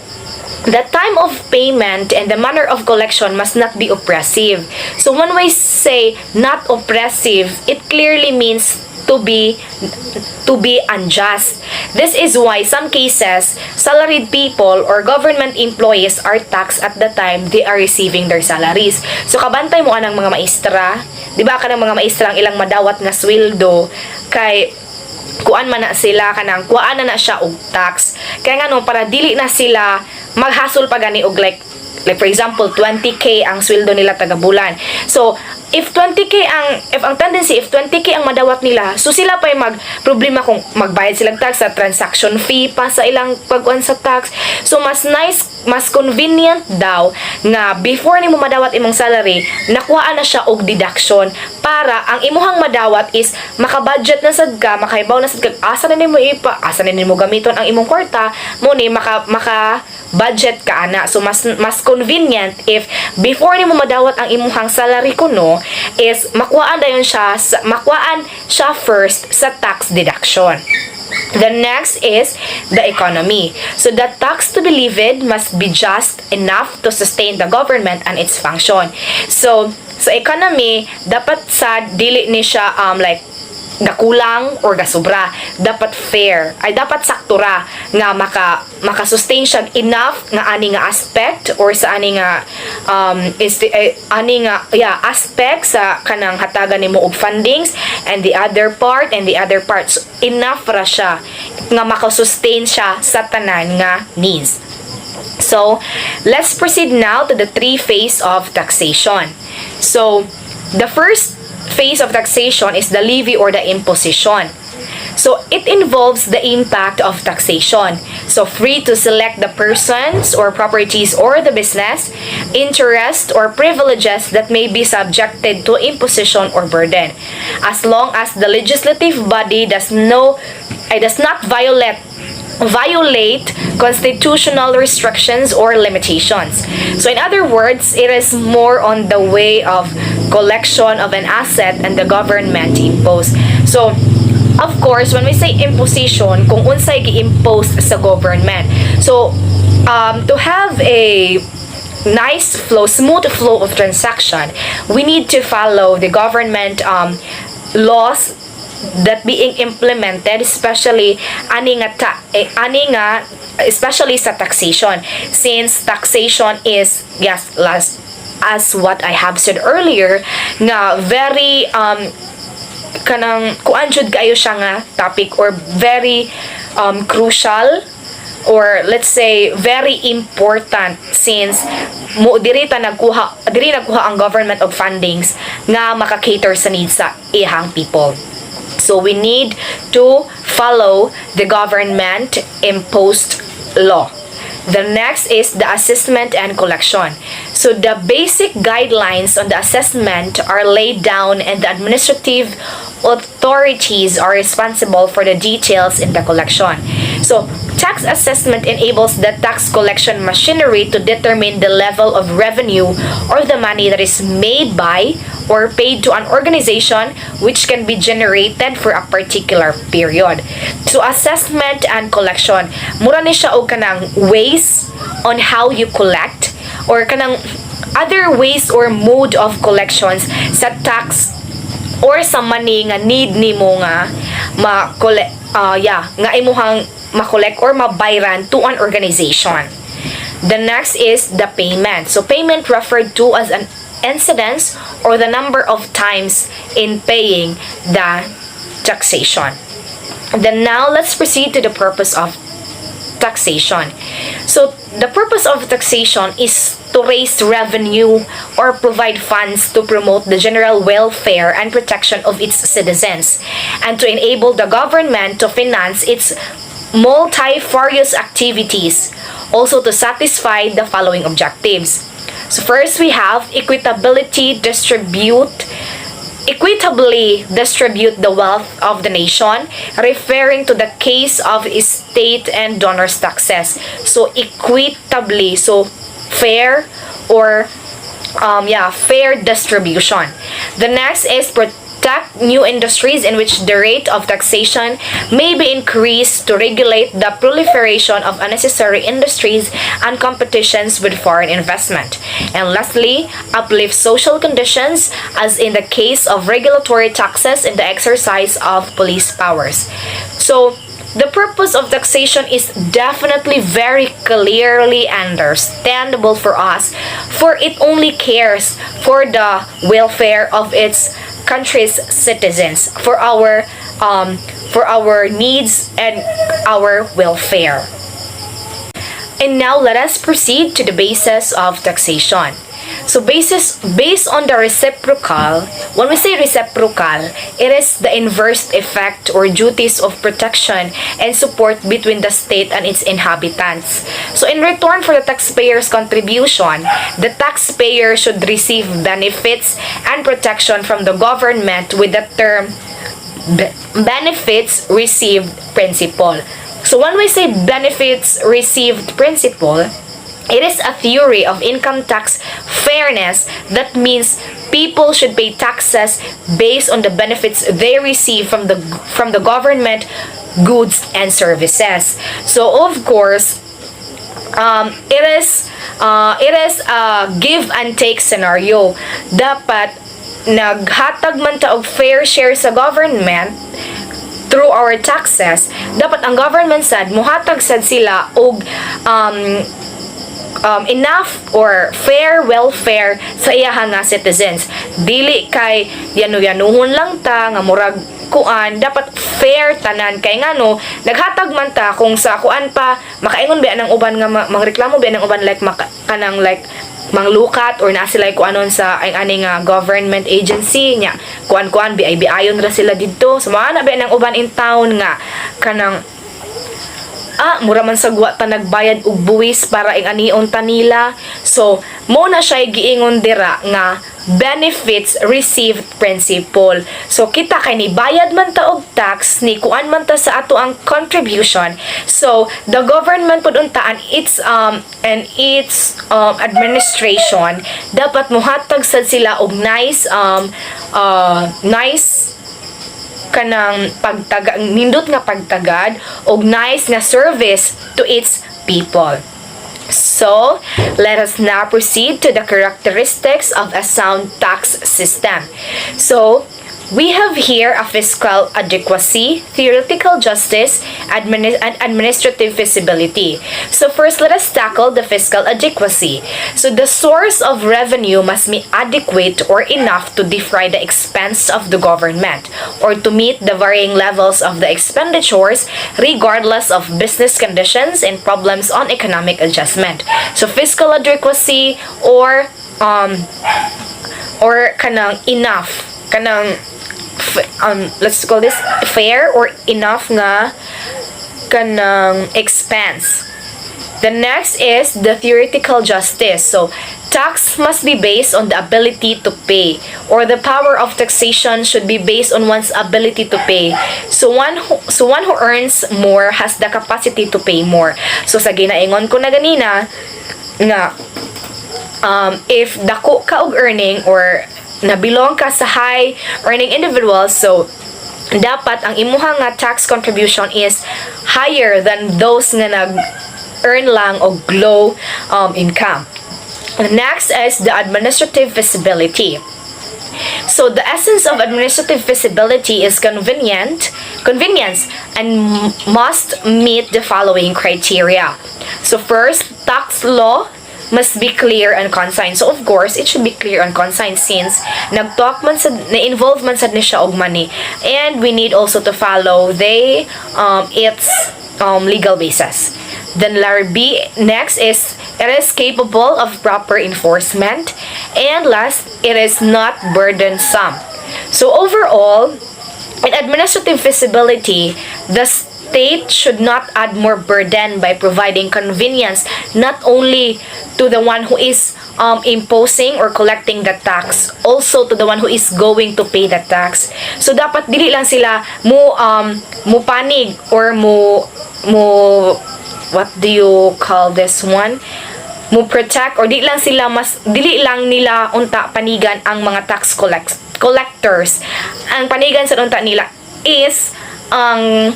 the time of payment and the manner of collection must not be oppressive. So when we say not oppressive, it clearly means to be unjust. This is why some cases salaried people or government employees are taxed at the time they are receiving their salaries. So kabantay mo anang mga maestra, di ba kanang mga maestra ang ilang madawat nga sweldo kay kuan man na sila kanang kuan na siya og tax. Kaya nga no para dili na sila maghasol pa gani og like for example 20k ang sweldo nila taga bulan. So if 20k ang madawat nila, so sila pa mag problema kung magbayad sila tax sa transaction fee pa sa ilang pag-uwan sa tax. So mas convenient daw nga before nimo madawat imong salary, nakuha na siya og deduction para ang imuhang madawat is maka-budget na sad ka, makahibaw na sad ka, asa na nimo gamiton ang imong kwarta mo ni maka budget ka ana. So mas convenient if before nimo madawat ang imuhang salary kuno is makuhaan siya first sa tax deduction. The next is the economy. So the tax to be levied must be just enough to sustain the government and its function. So sa economy dapat sa dili ni siya like gakulang or gasobra, dapat fair ay dapat saktura nga maka-sustain siya enough nga ani nga aspect or sa ani nga aspect sa kanang hatagan nimo og fundings and the other parts enough ra siya nga maka-sustain siya sa tanan nga needs. So let's proceed now to the three phase of taxation. So the first phase of taxation is the levy or the imposition. So it involves the impact of taxation. So free to select the persons or properties or the business, interest or privileges that may be subjected to imposition or burden, as long as the legislative body does not violate constitutional restrictions or limitations. So in other words, it is more on the way of collection of an asset and the government impose. So of course, when we say imposition, kung unsay gi-impose sa government. So to have a smooth flow of transaction, we need to follow the government laws that being implemented, especially especially sa taxation, since taxation is as what I have said earlier nga very kanang kuan jud kayo siya nga topic or very crucial or let's say very important since diri nagkuha ang government of fundings nga maka-cater sa needs sa ihang people. So we need to follow the government imposed law. The next is the assessment and collection. So the basic guidelines on the assessment are laid down and the administrative authorities are responsible for the details in the collection. So tax assessment enables the tax collection machinery to determine the level of revenue or the money that is made by or paid to an organization which can be generated for a particular period. So assessment and collection, mura ni siya og kanang ways on how you collect or kanang other ways or mode of collections sa tax or sa money nga need nimo nga nga imuhang ma-collect or mabayran to an organization. The next is the payment. So payment referred to as an incidence or the number of times in paying the taxation. Then now let's proceed to the purpose of taxation. So the purpose of taxation is to raise revenue or provide funds to promote the general welfare and protection of its citizens and to enable the government to finance its multifarious activities, also to satisfy the following objectives. So first we have equitably distribute the wealth of the nation, referring to the case of state and donors taxes. So equitably, so fair or fair distribution. The next is new industries in which the rate of taxation may be increased to regulate the proliferation of unnecessary industries and competitions with foreign investment. And lastly, uplift social conditions as in the case of regulatory taxes in the exercise of police powers. So, the purpose of taxation is definitely very clearly understandable for us, for it only cares for the welfare of its country's citizens, for our needs and our welfare. And now let us proceed to the basis of taxation. So based on the reciprocal, when we say reciprocal, it is the inverse effect or duties of protection and support between the state and its inhabitants. So in return for the taxpayer's contribution, the taxpayer should receive benefits and protection from the government with the term benefits received principle. So when we say benefits received principle, it is a theory of income tax fairness that means people should pay taxes based on the benefits they receive from the government goods and services. So of course, it is a give and take scenario. Dapat naghatag man ta og fair share sa government through our taxes. Dapat ang government sad muhatag sad sila og enough or fair welfare sa iyahang nga citizens. Dili kay yanu-yanuhon lang ta nga murag kuan, dapat fair tanan kay ngano naghatag man ta kung sa kuan pa makaingon ba nang uban nga mangreklamo ba nang uban like kanang like manglukat or na sila kuanon sa ay ani nga government agency nya kuan biay-biayon ra sila didto so mga na ba nang uban in town nga kanang mura man sagwa ta nagbayad og buwis para ing anion ta nila. So, mo na siya giingon dira nga benefits received principle. So, kita kay ni bayad man ta og tax, ni kuan man ta sa ato ang contribution. So, the government pud untaan its administration dapat muhatag sad sila og nice kanang nindot nga pagtagad og nice nga service to its people. So, let us now proceed to the characteristics of a sound tax system. So, we have here a fiscal adequacy, theoretical justice, and administrative feasibility. So first, let us tackle the fiscal adequacy. So the source of revenue must be adequate or enough to defray the expense of the government or to meet the varying levels of the expenditures regardless of business conditions and problems on economic adjustment. So fiscal adequacy or kanang enough, kanang let's call this fair or enough nga kanang expense. The next is the theoretical justice. So tax must be based on the ability to pay, or the power of taxation should be based on one's ability to pay. So one who earns more has the capacity to pay more. So sa ginaingon ko na ganina nga if dako ka og earning or nabilong ka sa high earning individuals, so dapat ang imuha nga tax contribution is higher than those nga nag-earn lang og low income. The next is the administrative feasibility. So the essence of administrative feasibility is convenience and must meet the following criteria. So first, tax law must be clear and concise. So of course, it should be clear and concise since nag-talk man sa na-involve man sad ni siya og money, and we need also to follow its legal basis. Then letter B next is it is capable of proper enforcement, and last, it is not burdensome. So overall, in administrative feasibility, the state should not add more burden by providing convenience not only to the one who is imposing or collecting the tax, also to the one who is going to pay the tax. So dapat dili lang sila mo panig or mo what do you call this one? Mo protect or dili lang nila unta panigan ang mga tax collectors, ang panigan sa unta nila is ang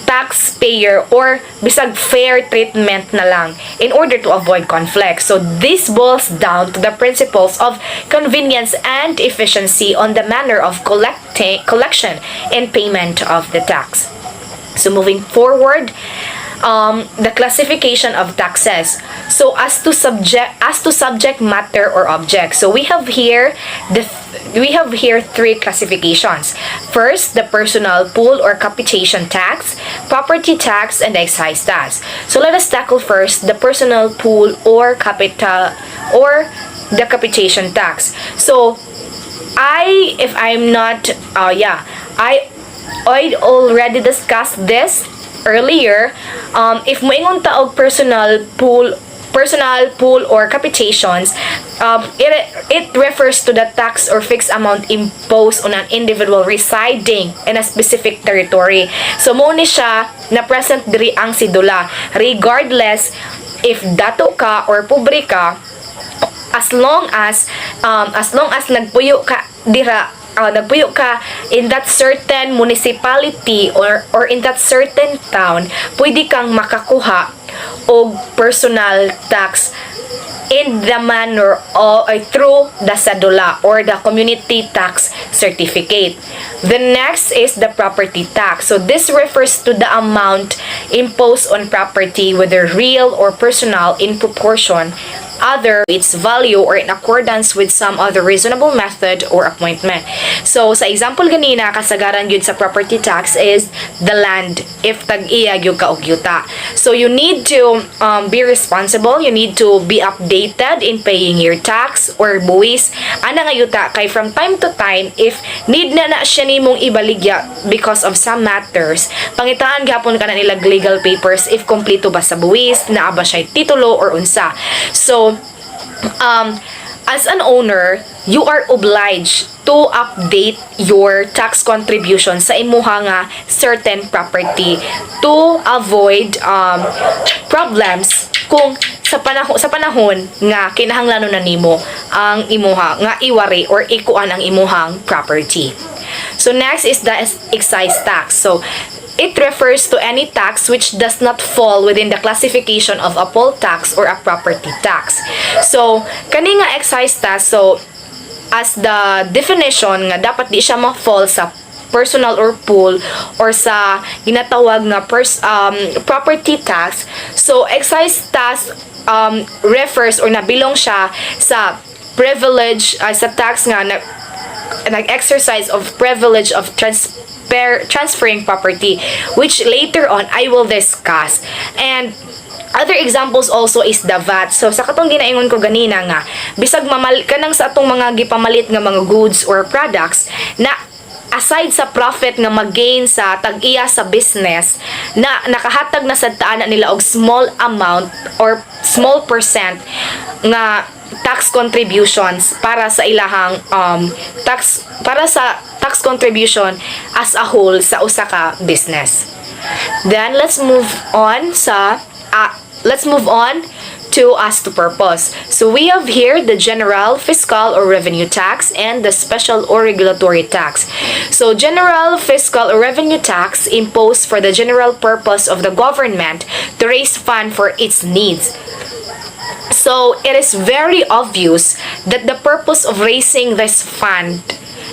taxpayer or bisag fair treatment na lang in order to avoid conflict. So this boils down to the principles of convenience and efficiency on the manner of collection and payment of the tax. So moving forward, the classification of taxes. So as to subject matter or object. So we have here three classifications. First, the personal pool or capitation tax, property tax, and excise tax. So let us tackle first the personal pool or capital or the capitation tax. So I already discussed this earlier. If moingon ta og personal pool or capitations, it refers to the tax or fixed amount imposed on an individual residing in a specific territory. So mo ni siya na present diri ang sidula regardless if dato ka or pobre ka, as long as nagpuyo ka in that certain municipality or in that certain town, pwede kang makakuha og personal tax in the manner or through the cedula or the community tax certificate. The next is the property tax. So this refers to the amount imposed on property, whether real or personal, in proportion other its value or in accordance with some other reasonable method or appointment. So sa example ganina, kasagaran yun sa property tax is the land if tag-iya gyud ka og yuta. So you need to be responsible, you need to be updated in paying your tax or buwis ana nga yuta, kay from time to time if need na siya nimong ibaligya because of some matters, pangitaan gyapon ka na nilag legal papers if kompleto ba sa buwis, naa ba siya titulo or unsa. So as an owner, you are obliged to update your tax contribution sa imuha nga certain property to avoid problems kung sa panahon nga kinahanglan na nimo ang imuha nga iwari or ikuan ang imuhang property. So next is the excise tax. So it refers to any tax which does not fall within the classification of a poll tax or a property tax. So, kani nga excise tax, so as the definition nga dapat di siya ma-fall sa personal or pool or sa ginatawag nga property tax. So, excise tax refers or nabilong siya sa privilege, sa tax nga nag-exercise of privilege of transferring property, which later on I will discuss. And other examples also is the VAT. So sa katong ginaingon ko ganina nga, bisag kanang sa atong mga gipamalit nga mga goods or products na aside sa profit nga mag-gain sa tag-iya sa business, na nakahatag na sa taana nila og small amount or small percent nga tax contributions para sa ilahang tax contribution as a whole sa usa ka business. Then let's move on to as to purpose. So we have here the general, fiscal or revenue tax and the special or regulatory tax. So general, fiscal or revenue tax imposed for the general purpose of the government to raise fund for its needs. So it is very obvious that the purpose of raising this fund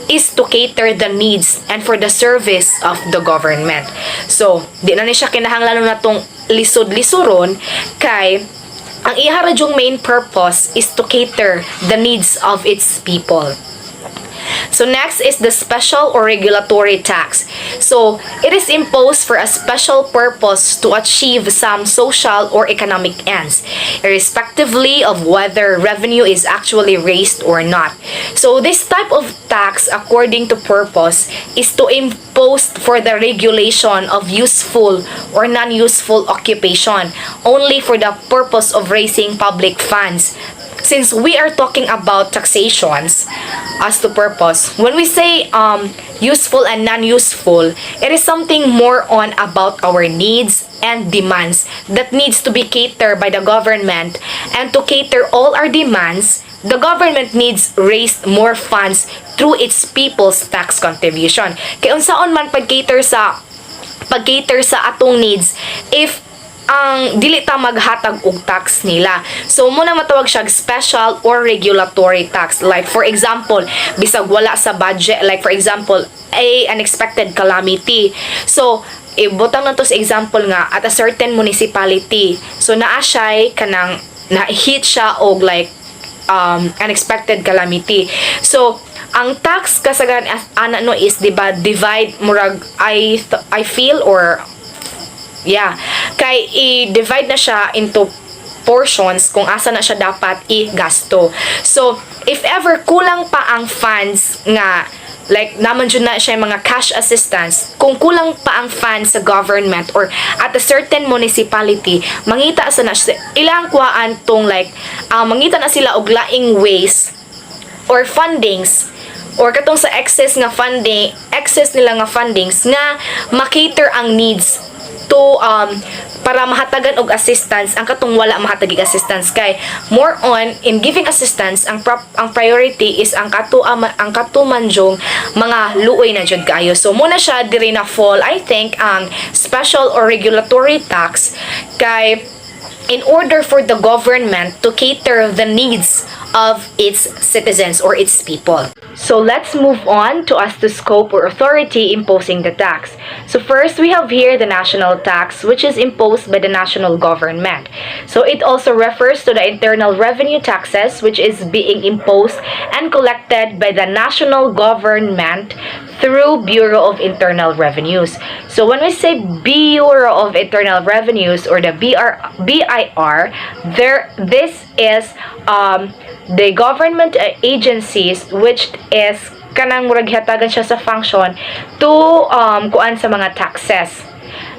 is to cater the needs and for the service of the government. So, di na siya kinahanglan na itong lisod-lisuron kay ang iharadyong main purpose is to cater the needs of its people. So next is the special or regulatory tax. So it is imposed for a special purpose to achieve some social or economic ends, irrespectively of whether revenue is actually raised or not. So this type of tax, according to purpose, is to impose for the regulation of useful or non-useful occupation, only for the purpose of raising public funds. Since we are talking about taxations as to purpose, when we say useful and non-useful, it is something more on about our needs and demands that needs to be catered by the government. And to cater all our demands, the government needs raise more funds through its people's tax contribution. Kay unsaon man pag-cater sa atong needs if ang dili ta maghatag og tax nila. So muna matawag siya special or regulatory tax. Like for example, bisag wala sa budget, like for example, unexpected calamity. So ibutang na to sa example nga at a certain municipality. So naa siya kanang na-hit siya og like unexpected calamity. So ang tax kasagaran ana no is diba divide murag I feel or yeah, kay i-divide na siya into portions kung asa na siya dapat i-gasto. So, if ever kulang pa ang funds nga, like naman dyan na siya yung mga cash assistance, kung kulang pa ang funds sa government or at a certain municipality, mangita sa na ilang kuhaan tong like, mangita na sila og laing ways or fundings or katong sa excess nila nga fundings nga makater ang needs to para mahatagan og assistance ang katong wala mahatagig assistance kay more on in giving assistance ang priority is ang katumanjong mga luoy na jud kaayo. So muna siya diri na fall I think ang special or regulatory tax kay in order for the government to cater the needs of its citizens or its people. So let's move on to as the scope or authority imposing the tax. So first we have here the national tax, which is imposed by the national government. So it also refers to the internal revenue taxes, which is being imposed and collected by the national government through Bureau of Internal Revenues. So when we say Bureau of Internal Revenues or the BIR, this is the government agencies which is kanang murag hatagan siya sa function to kuan sa mga taxes.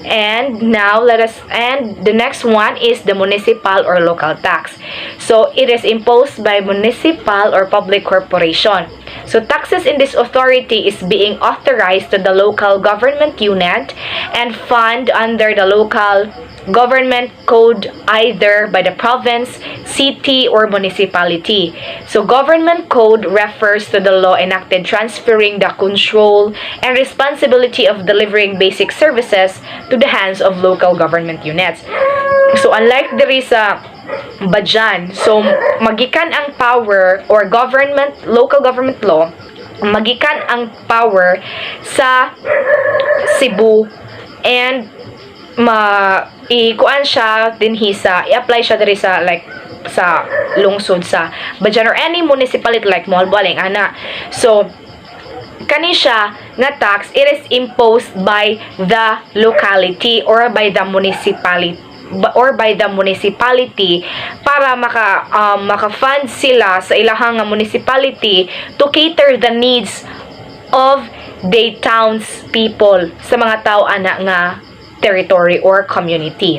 And now the next one is the municipal or local tax. So it is imposed by municipal or public corporation. So taxes in this authority is being authorized to the local government unit and fund under the local government code either by the province, city, or municipality. So government code refers to the law enacted transferring the control and responsibility of delivering basic services to the hands of local government units. So unlike diri sa Bajan, so magikan ang power or local government law, magikan ang power sa Cebu and ikuan siya dinhi sa i-apply siya diri sa like sa lungsod sa Bajan or any municipality like Moalboaling ana. So kani siya nga tax, it is imposed by the locality or by the municipality para maka-fund sila sa ilahang municipality to cater the needs of the towns people sa mga tao ana nga territory or community.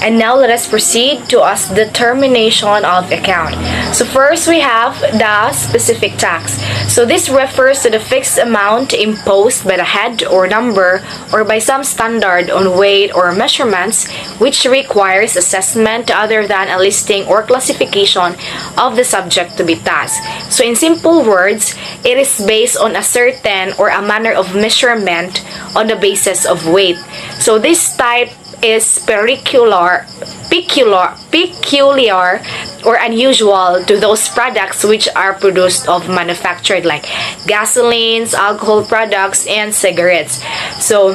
And now let us proceed to as determination of account. So first we have the specific tax. So this refers to the fixed amount imposed by the head or number or by some standard on weight or measurements which requires assessment other than a listing or classification of the subject to be taxed. So in simple words, it is based on a certain or a manner of measurement on the basis of weight. So this type is peculiar or unusual to those products which are produced of manufactured like gasolines, alcohol products, and cigarettes. So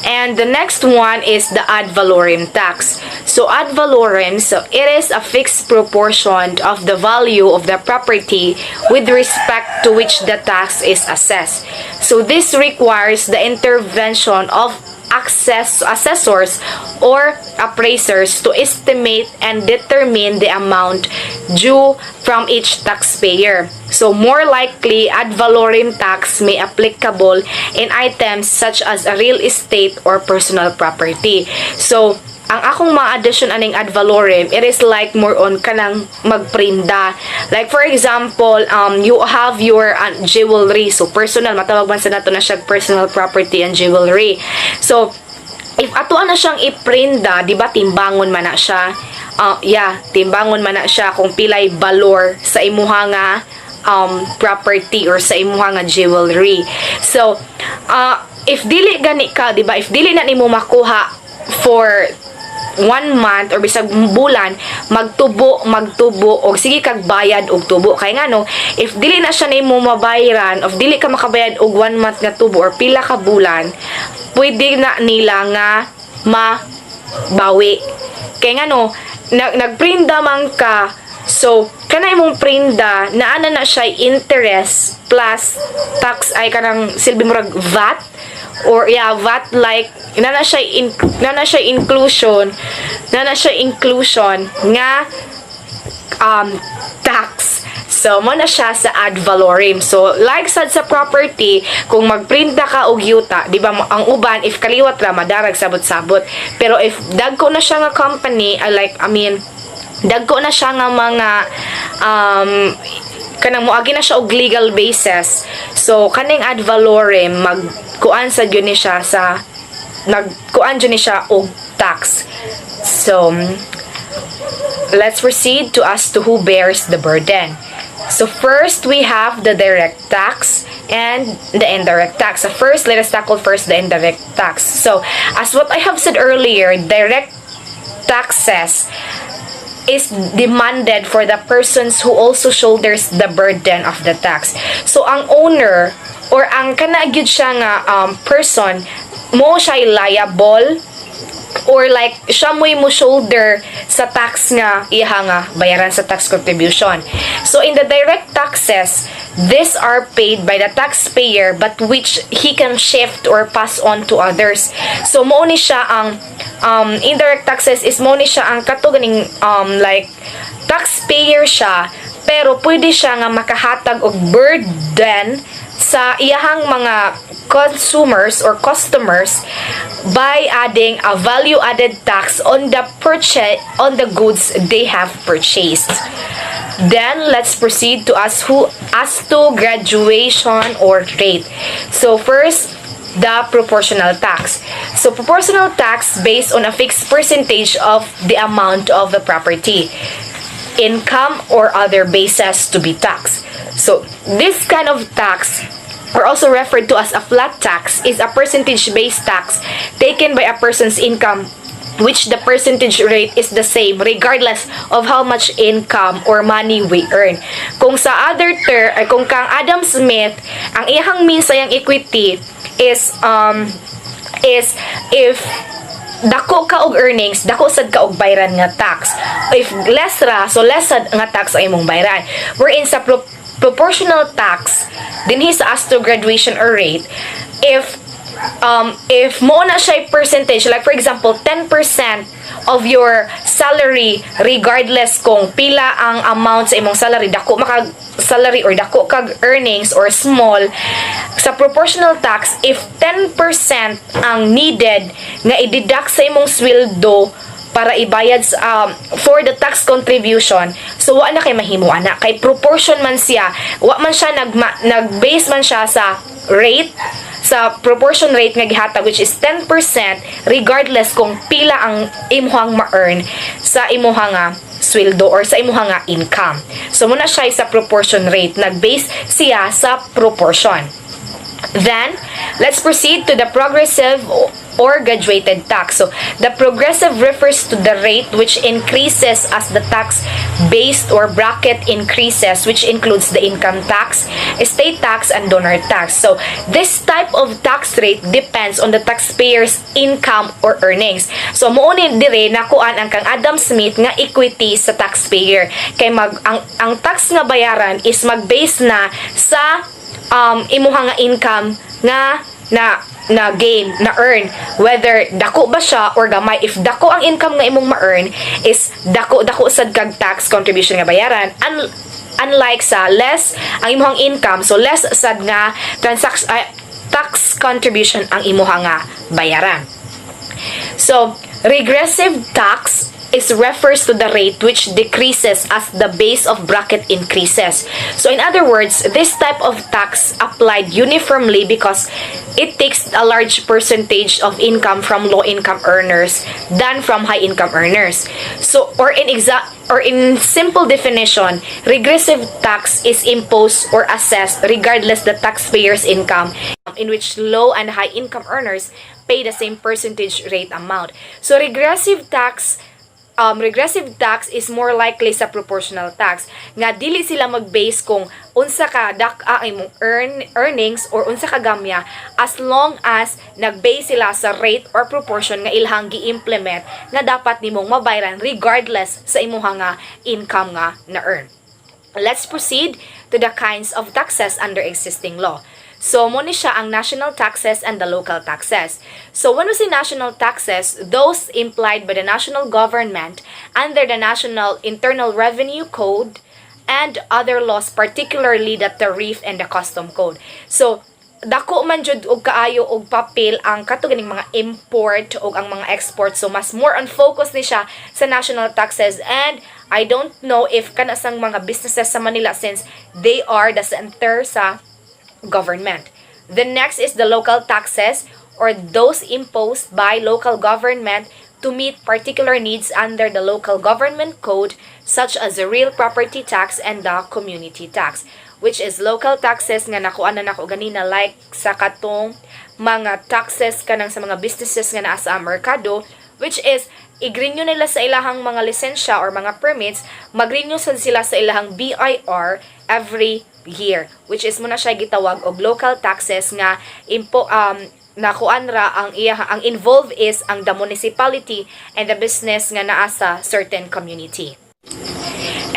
and the next one is the ad valorem tax. So ad valorem, so it is a fixed proportion of the value of the property with respect to which the tax is assessed. So this requires the intervention of assessors or appraisers to estimate and determine the amount due from each taxpayer. So more likely, ad valorem tax may applicable in items such as a real estate or personal property. So ang akong mga addition aning ad valorem, it is like more on kanang magprinda. Like for example, you have your jewelry. So personal, matawag man sa nato na siya personal property and jewelry. So if ato na siyang iprinda, di ba timbangon man na siya. Timbangon man na siya kung pilay valor sa imuha nga property or sa imuha nga jewelry. So if dili gani ka, di ba, if dili na nimo makuha for 1 month or bisag bulan, magtubo og sige kag bayad og tubo. Kay nga no, if dili na siya nimo mabayaran, of dili ka makabayad og 1 month nga tubo or pila ka bulan, pwede na nila nga mabawi. Kay nga no, nagprinda man ka, so kana imong prinda naana na siya interest plus tax ay kanang silbi murag VAT, or VAT, like na siya inclusion nga tax. So mo na siya sa ad valorem. So like sad sa property, kung magprinta ka og yuta, di ba, ang uban if kaliwat ra madarag sabot-sabot, pero if dagko na siya nga company, dagko na siya nga mga kanang moagi na siya og legal basis, so kaning ad valorem magkuan sa gyud ni siya sa nagkuan gyud ni siya og tax. So let's proceed to as to who bears the burden. So first we have the direct tax and the indirect tax. So first, let us tackle first the indirect tax. So as what I have said earlier, direct taxes is demanded for the persons who also shoulders the burden of the tax. So ang owner or ang kana gyud siya nga person mo siya liable, or like siya mo shoulder sa tax nga iha nga bayaran sa tax contribution. So in the direct taxes, these are paid by the taxpayer but which he can shift or pass on to others. So mo ni siya ang indirect taxes is mo ni siya ang katuganing like taxpayer siya, pero pwede siya nga makahatag og burden sa iyahang mga consumers or customers by adding a value added tax on the goods they have purchased. Then let's proceed to as to graduation or rate. So first, the proportional tax. So proportional tax based on a fixed percentage of the amount of the property, income, or other bases to be taxed. So this kind of tax, or also referred to as a flat tax, is a percentage-based tax taken by a person's income, which the percentage rate is the same regardless of how much income or money we earn. Kung sa other term, ay kung kang Adam Smith, ang iyang means sayang equity is if dako ka og earnings, dako sad ka og bayran nga tax. If less ra, so less sad nga tax ay imong bayran. Wherein sa proportional tax, dinhi sa as to graduation or rate, if mo na siya percentage, like for example 10% of your salary, regardless kung pila ang amount sa imong salary, dako makag salary or dako kag earnings or small, sa proportional tax, if 10% ang needed nga i-deduct sa imong sweldo para ibayad for the tax contribution, so wa na kay mahimo ana, kay proportion man siya, wa man siya nag-base man siya sa rate, sa proportion rate nga gihatag, which is 10% regardless kung pila ang imuhang ma-earn sa imuhang nga sweldo or sa imuhang nga income. So muna siya sa proportion rate, nag-base siya sa proportion. Then, let's proceed to the progressive or graduated tax. So, the progressive refers to the rate which increases as the tax based or bracket increases, which includes the income tax, estate tax, and donor tax. So, this type of tax rate depends on the taxpayer's income or earnings. So, muunin dire nakuan ang kang Adam Smith nga equity sa taxpayer. Kay ang tax nga bayaran is mag-base na sa imuha nga income na gain, na earn, whether dako ba siya or gamay. If dako ang income nga imong ma-earn, is dako sad kag tax contribution nga bayaran, unlike sa less ang imong income, so less sad nga tax contribution ang imuha nga bayaran. So regressive tax is refers to the rate which decreases as the base of bracket increases. So in other words, this type of tax applied uniformly because it takes a large percentage of income from low income earners than from high income earners. So or in simple definition, regressive tax is imposed or assessed regardless the taxpayer's income, in which low and high income earners pay the same percentage rate amount. So regressive tax is more likely sa proportional tax nga dili sila mag-base kung unsa ka dak-a imong earnings or unsa ka gamya, as long as nag-base sila sa rate or proportion nga ilhang gi-implement nga dapat nimong mabayaran regardless sa imong nga income nga na-earn. Let's proceed to the kinds of taxes under existing law. So, muna siya ang national taxes and the local taxes. So, when we say national taxes, those implied by the national government under the National Internal Revenue Code and other laws, particularly the Tariff and the Custom Code. So, dako man jud og kaayo og papel ang katuganing mga import og ang mga export. So, mas more on focus ni siya sa national taxes, and I don't know if kanasang mga businesses sa Manila since they are the center sa government. The next is the local taxes, or those imposed by local government to meet particular needs under the local government code, such as the real property tax and the community tax, which is local taxes nga nakuha na nako ganina, like sa katong mga taxes kanang sa mga businesses nga naa sa merkado, which is i-renew nila sa ilahang mga lisensya or mga permits, mag-renew sila sa ilahang BIR every year, which is muna siya gitawag og local taxes nga nakuan ra ang involved is ang the municipality and the business nga naa sa certain community.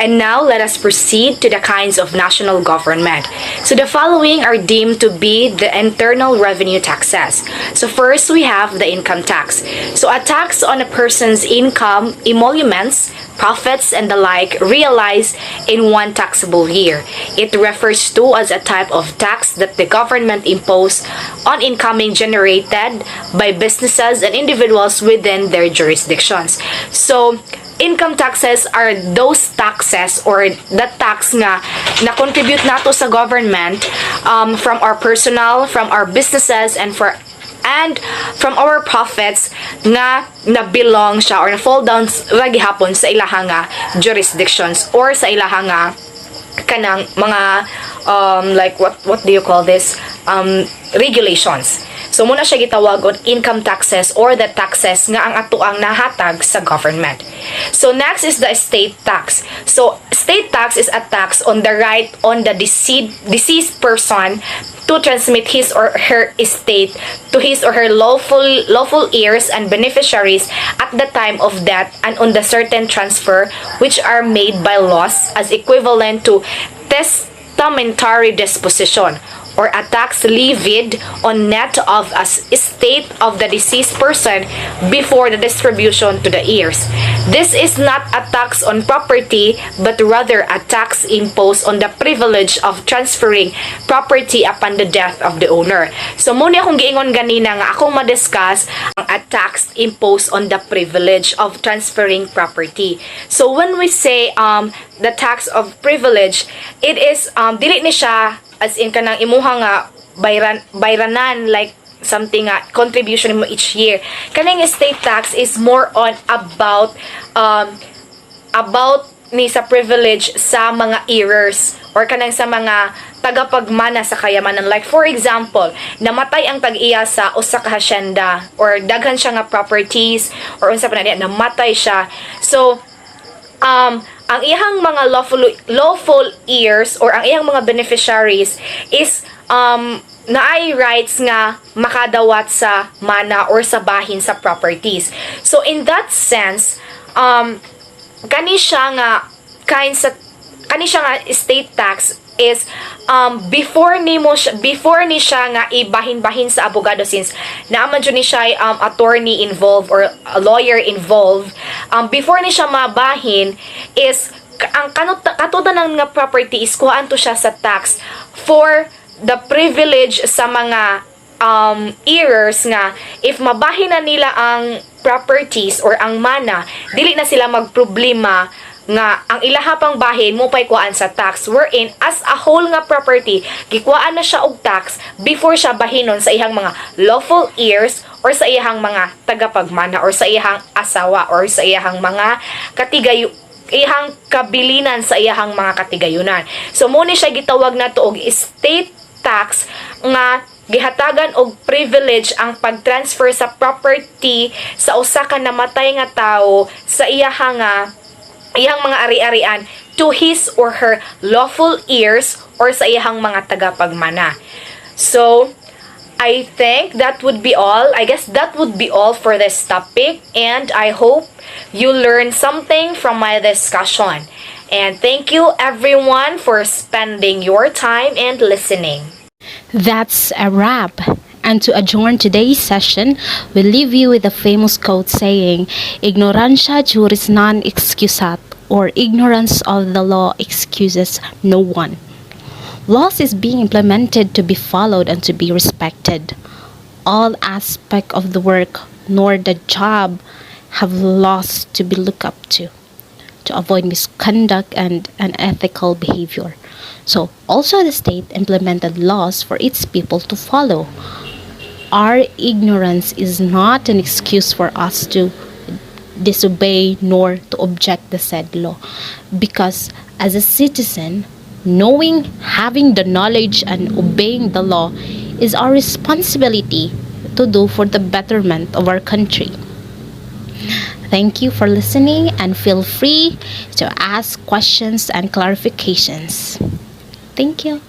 And now, let us proceed to the kinds of national government. So the following are deemed to be the internal revenue taxes. So first, we have the income tax. So a tax on a person's income, emoluments, profits, and the like realized in one taxable year. It refers to as a type of tax that the government imposed on income generated by businesses and individuals within their jurisdictions. So income taxes are those taxes or the tax nga na-contribute nato sa government from our personal, from our businesses, and from our profits nga na-belong siya or na-fall down ra gihapon sa ilahang jurisdictions or sa ilahang kanang mga like what do you call this, regulations. So muna siya gitawag og income taxes or the taxes nga ang atuang nahatag sa government. So next is the estate tax. So estate tax is a tax on the right on the deceased person to transmit his or her estate to his or her lawful heirs and beneficiaries at the time of death, and on the certain transfer which are made by laws as equivalent to testamentary disposition, or a tax levied on net of as estate of the deceased person before the distribution to the heirs. This is not a tax on property, but rather a tax imposed on the privilege of transferring property upon the death of the owner. So muna akong giingon ganina nga akong ma-discuss ang a tax imposed on the privilege of transferring property. So when we say the tax of privilege, it is dili ni siya as in kanang imuha nga bayranan like something contribution mo each year. Kanang estate tax is more on about ni sa privilege sa mga heirs or kanang sa mga tagapagmana sa kayamanan. Like for example, namatay ang tag-iya sa usa ka hacienda or daghan siya nga properties or unsa pa na namatay siya. So ang iyang mga lawful heirs or ang iyang mga beneficiaries is naay rights nga makadawat sa mana or sa bahin sa properties. So in that sense, kani siya nga estate tax is before ni siya nga ibahin-bahin sa abogado, since naaman jud ni siya attorney involved or a lawyer involved, before ni siya mabahin is ang katudan ng nga property is kuhaan to siya sa tax for the privilege sa mga heirs nga if mabahin na nila ang properties or ang mana, dili na sila magproblema nga ang ilaha pang bahin mo pay kuan sa tax, wherein as a whole nga property gikuan na siya og tax before siya bahinon sa ihang mga lawful heirs or sa ihang mga tagapagmana or sa ihang asawa or sa ihang mga ihang kabilinan sa ihang mga katigayunan. So mo ni siya gitawag na to og estate tax nga gihatagan og privilege ang pagtransfer sa property sa usa ka namatay nga tawo sa iyang mga ari-arian to his or her lawful heirs or sa iyang mga tagapagmana. So, I think that would be all. I guess that would be all for this topic, and I hope you learned something from my discussion. And thank you everyone for spending your time and listening. That's a wrap. And to adjourn today's session, we leave you with the famous quote saying, Ignorantia juris non excusat, or ignorance of the law excuses no one. Laws is being implemented to be followed and to be respected. All aspects of the work nor the job have laws to be looked up to avoid misconduct and unethical behavior. So, also the state implemented laws for its people to follow. Our ignorance is not an excuse for us to disobey nor to object the said law, because as a citizen, knowing, having the knowledge and obeying the law is our responsibility to do for the betterment of our country. Thank you for listening, and feel free to ask questions and clarifications. Thank you.